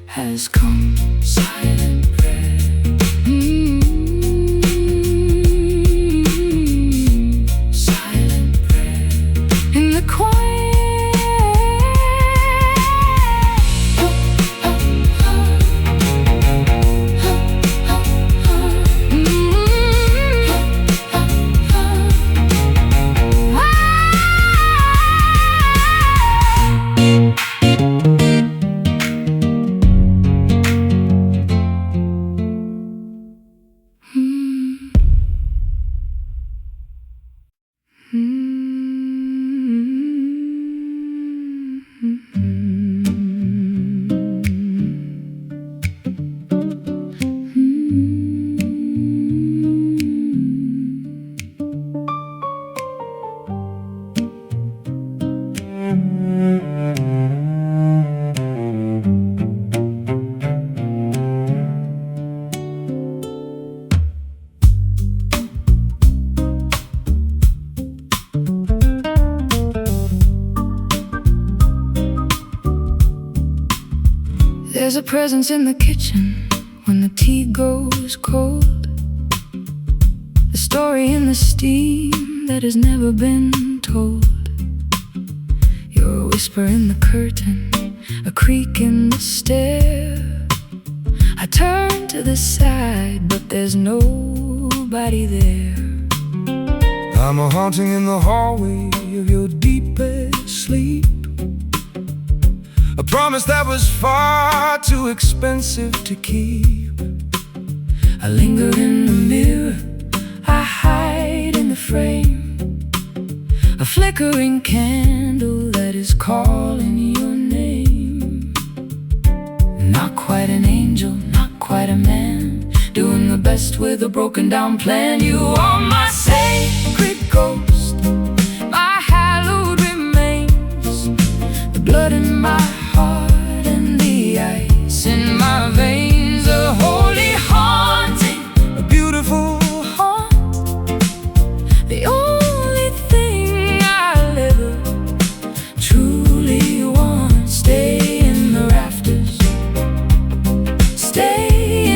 Has come. Silent prayer. Silent prayer. In the quiet. There's a presence in the kitchen when the tea goes cold, a story in the steam that has never been told. You're a whisper in the curtain, a creak in the stair. I turn to the side, but there's nobody there. I'm a haunting in the hallway of your deepest sleep, a promise that was far too expensive to keep. I linger in the mirror, I hide in the frame, a flickering candle that is calling your name. Not quite an angel, not quite quite a man, doing the best with a broken down plan. You are my sacred ghost, my hallowed remains, the blood in my heart and the ice in my veins, a holy haunting, a beautiful haunt, the only thing I'll ever truly want. Stay in the rafters, stay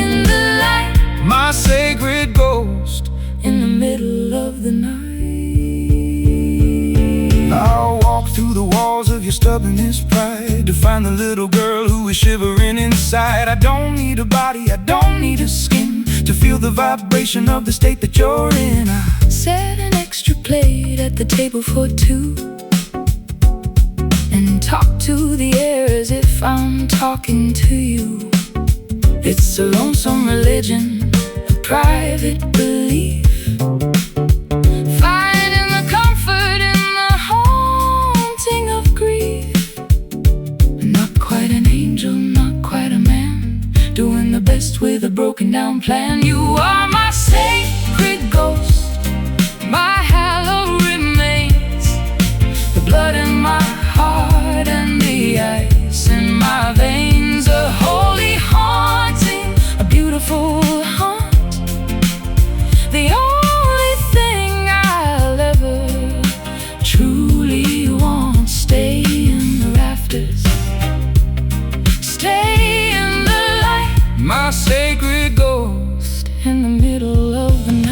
in the light, my sacred ghost, in the middle of the night. I'll walk through the walls of your stubbornness pride to find the little girl who is shivering inside. I don't need a body, I don't need a skin to feel the vibration of the state that you're in. I set an extra plate at the table for two and talk to the air as if I'm talking to you. It's a lonesome religion, a private belief, finding the comfort in the haunting of grief. Not quite an angel, not quite a man, doing the best with a broken down plan. You are my sacred ghost, my hallowed remains, the blood in my heart and the ice in my veins, a holy haunting, a beautiful haunt, the only thing I'll ever truly want. Stay in the rafters, stay in the light, my sacred ghost, in the middle of the night.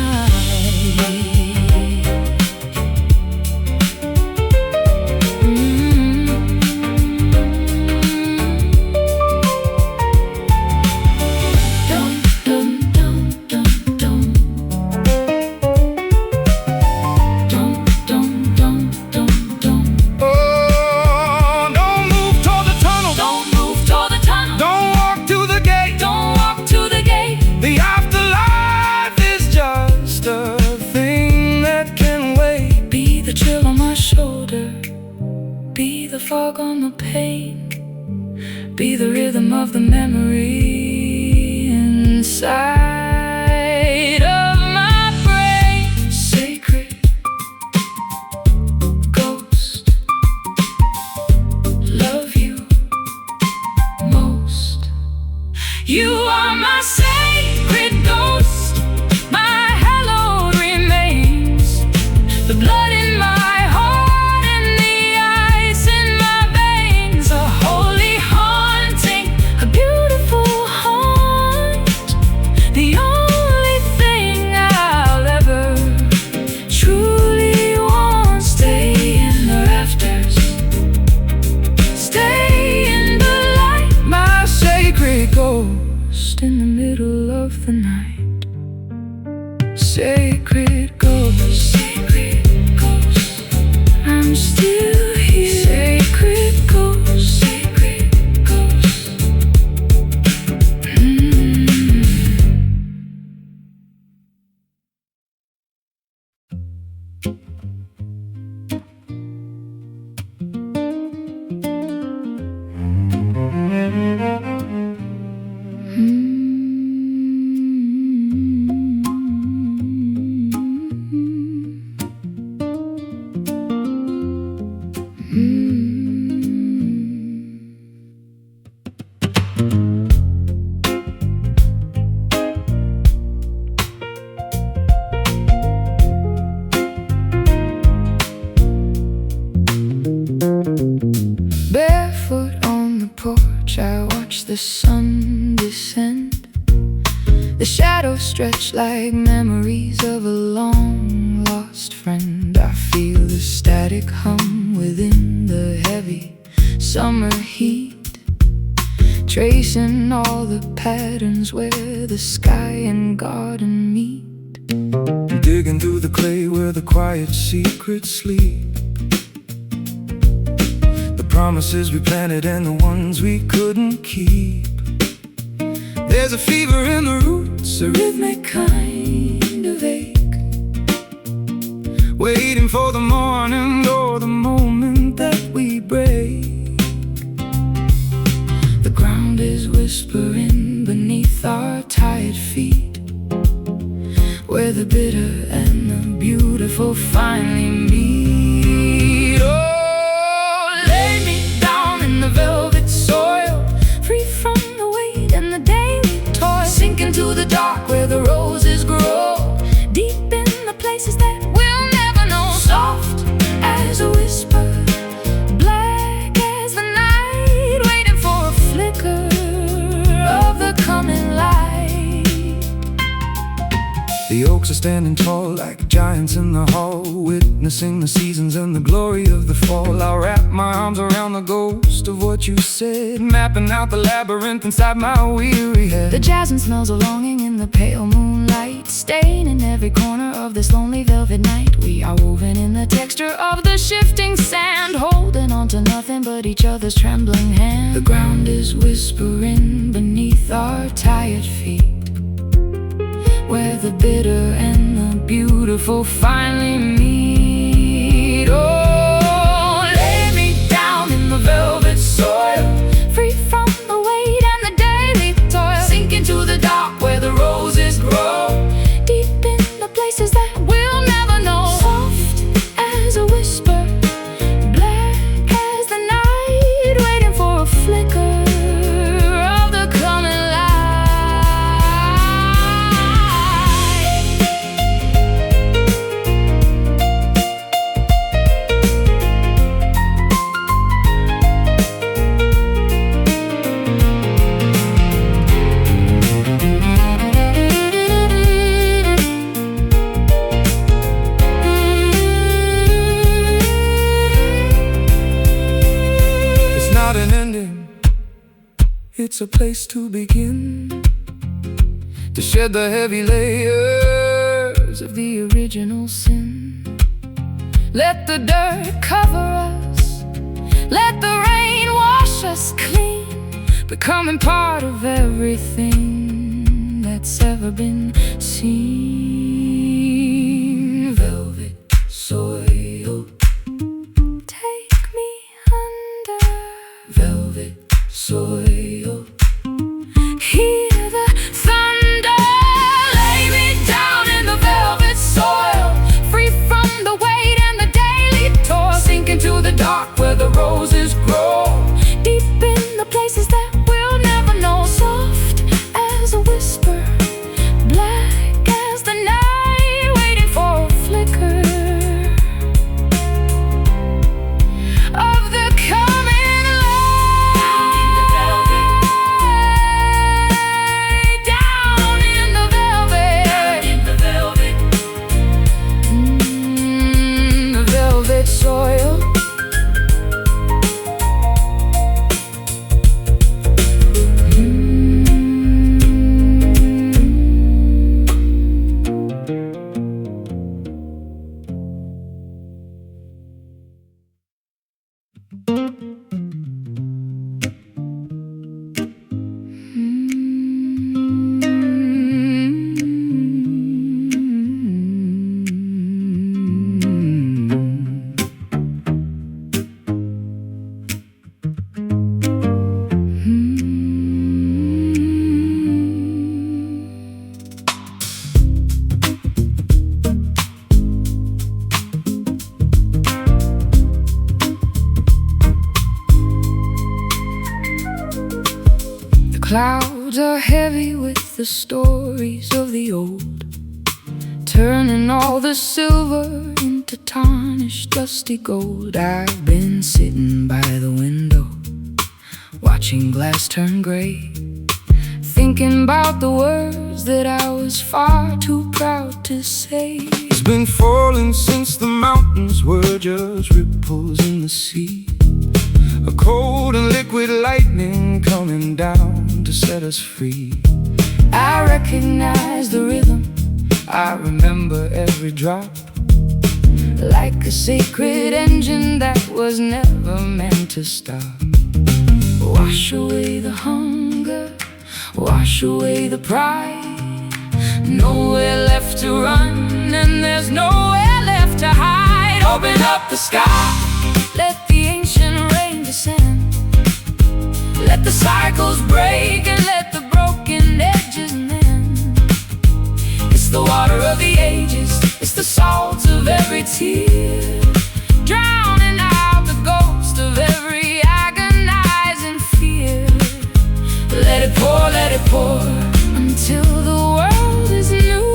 Fog on the pain, be the rhythm of the memory inside of my brain. Sacred ghost, love you most. You are my sacred ghost, my hallowed remains, the blood in my in the middle of the night. Sacred ghost, sacred ghost, I'm still here. Sacred ghost, sacred ghost. Barefoot on the porch, I watch the sun descend. The shadows stretch like memories of a long lost friend. I feel the static hum within the heavy summer heat, tracing all the patterns where the sky and garden meet. Digging through the clay where the quiet secrets sleep, the promises we planted and the ones we couldn't keep. There's a fever in the roots, a rhythmic kind of ache, waiting for the morning or the moment that we break. The ground is whispering beneath our tired feet, where the bitter and the beautiful finally meet. Oh, lay me down in the velvet soil, free from the weight and the daily toil. Sink into the dark where the roses grow, deep in the places that we'll never know. Soft as a whisper, black as the night, waiting for a flicker of the coming light. The oaks are standing tall like giants in the hall, witnessing the seasons and the glory of the fall. I'll wrap my arms around the ghost of what you said, mapping out the labyrinth inside my weary head. The jasmine smells of longing in the pale moonlight, staining every corner of this lonely velvet night. We are woven in the texture of the shifting sand, holding on to nothing but each other's trembling hand. The ground is whispering beneath our tired feet, where the bitter and the beautiful finally meet. Oh, lay me down in the velvet soil, free from the weight and the daily toil. Sink into the dark where the roses grow, deep in the places that we'll never know. Soft as a whisper, black as the night, waiting for a flicker of the coming light. It's not an ending, it's a place to begin, to shed the heavy layers Of the original sin. Let the dirt cover us, let the rain wash us clean, becoming part of everything that's ever been seen. Velvet soil, take me under. Velvet soil, hear the thunder. Lay me down in the velvet soil, free from the weight and the daily toil. Sink into the dark where the roses grow, deep in the places that we'll never know. Soft as a whisper, black as the night, waiting for a flicker of the coming light. Down in the velvet, the velvet soil. Clouds are heavy with the stories of the old, turning all the silver into tarnished dusty gold. I've been sitting by the window, watching glass turn gray, thinking about the words that I was far too proud to say. It's been falling since the mountains were just ripples in the sea, a cold and liquid lightning coming down to set us free. I recognize the rhythm, I remember every drop, like a sacred engine that was never meant to stop. Wash away the hunger, wash away the pride. Nowhere left to run and there's nowhere left to hide. Open up the sky, let the ancient rain descend. Let the cycles break and let the broken edges mend. salt of every tear, drowning out the ghost of every agonizing fear. Let it pour, until the world is new.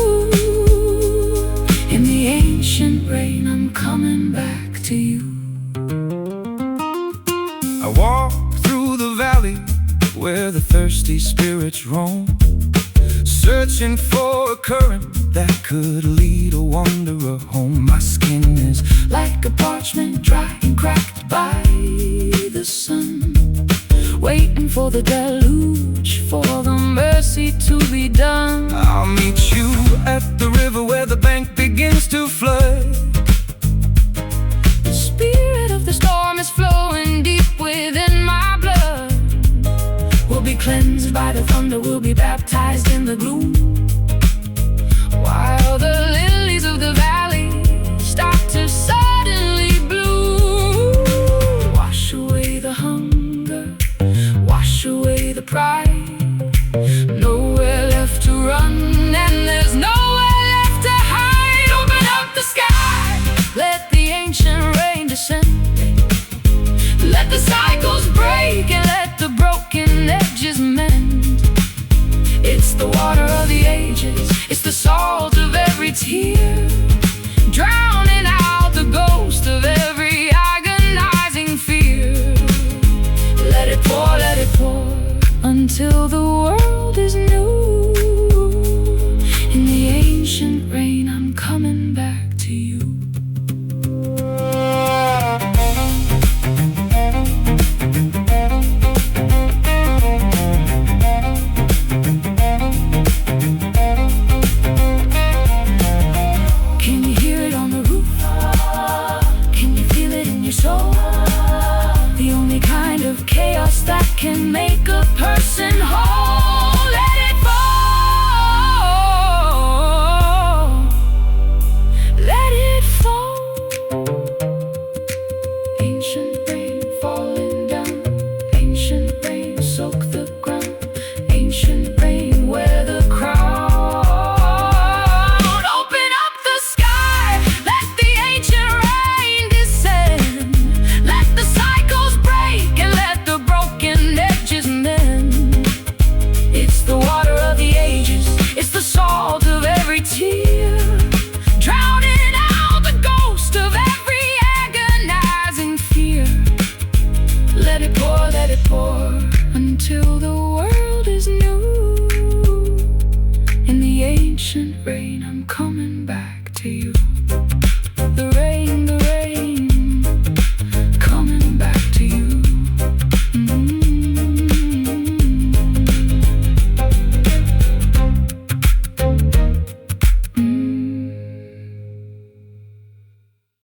In the ancient rain, I'm coming back to you. I walk through the valley where the thirsty spirits roam, searching for a current that could lead a wanderer home. My skin is Like a parchment dry and cracked by the sun, waiting for the deluge, for the mercy to be done. I'll meet you at the river where the bank begins to flood. The spirit of the storm is flowing deep within my blood. We'll be cleansed by the thunder, we'll be baptized in the gloom, while the lilies of the valley start to suddenly bloom. Wash away the hunger, wash away the pride. Nowhere left to run, and there's nowhere left to hide. Open up the sky, let the ancient rain descend. Let the cycles break and let the broken edges mend. It's the water of the ages, it's the salt of every tear, drowning out the ghost of every agonizing fear. Let it pour, until the world is new. In the ancient rain, I'm coming back to you. Can you hear it on the roof? Can you feel it in your soul? The only kind of chaos that can make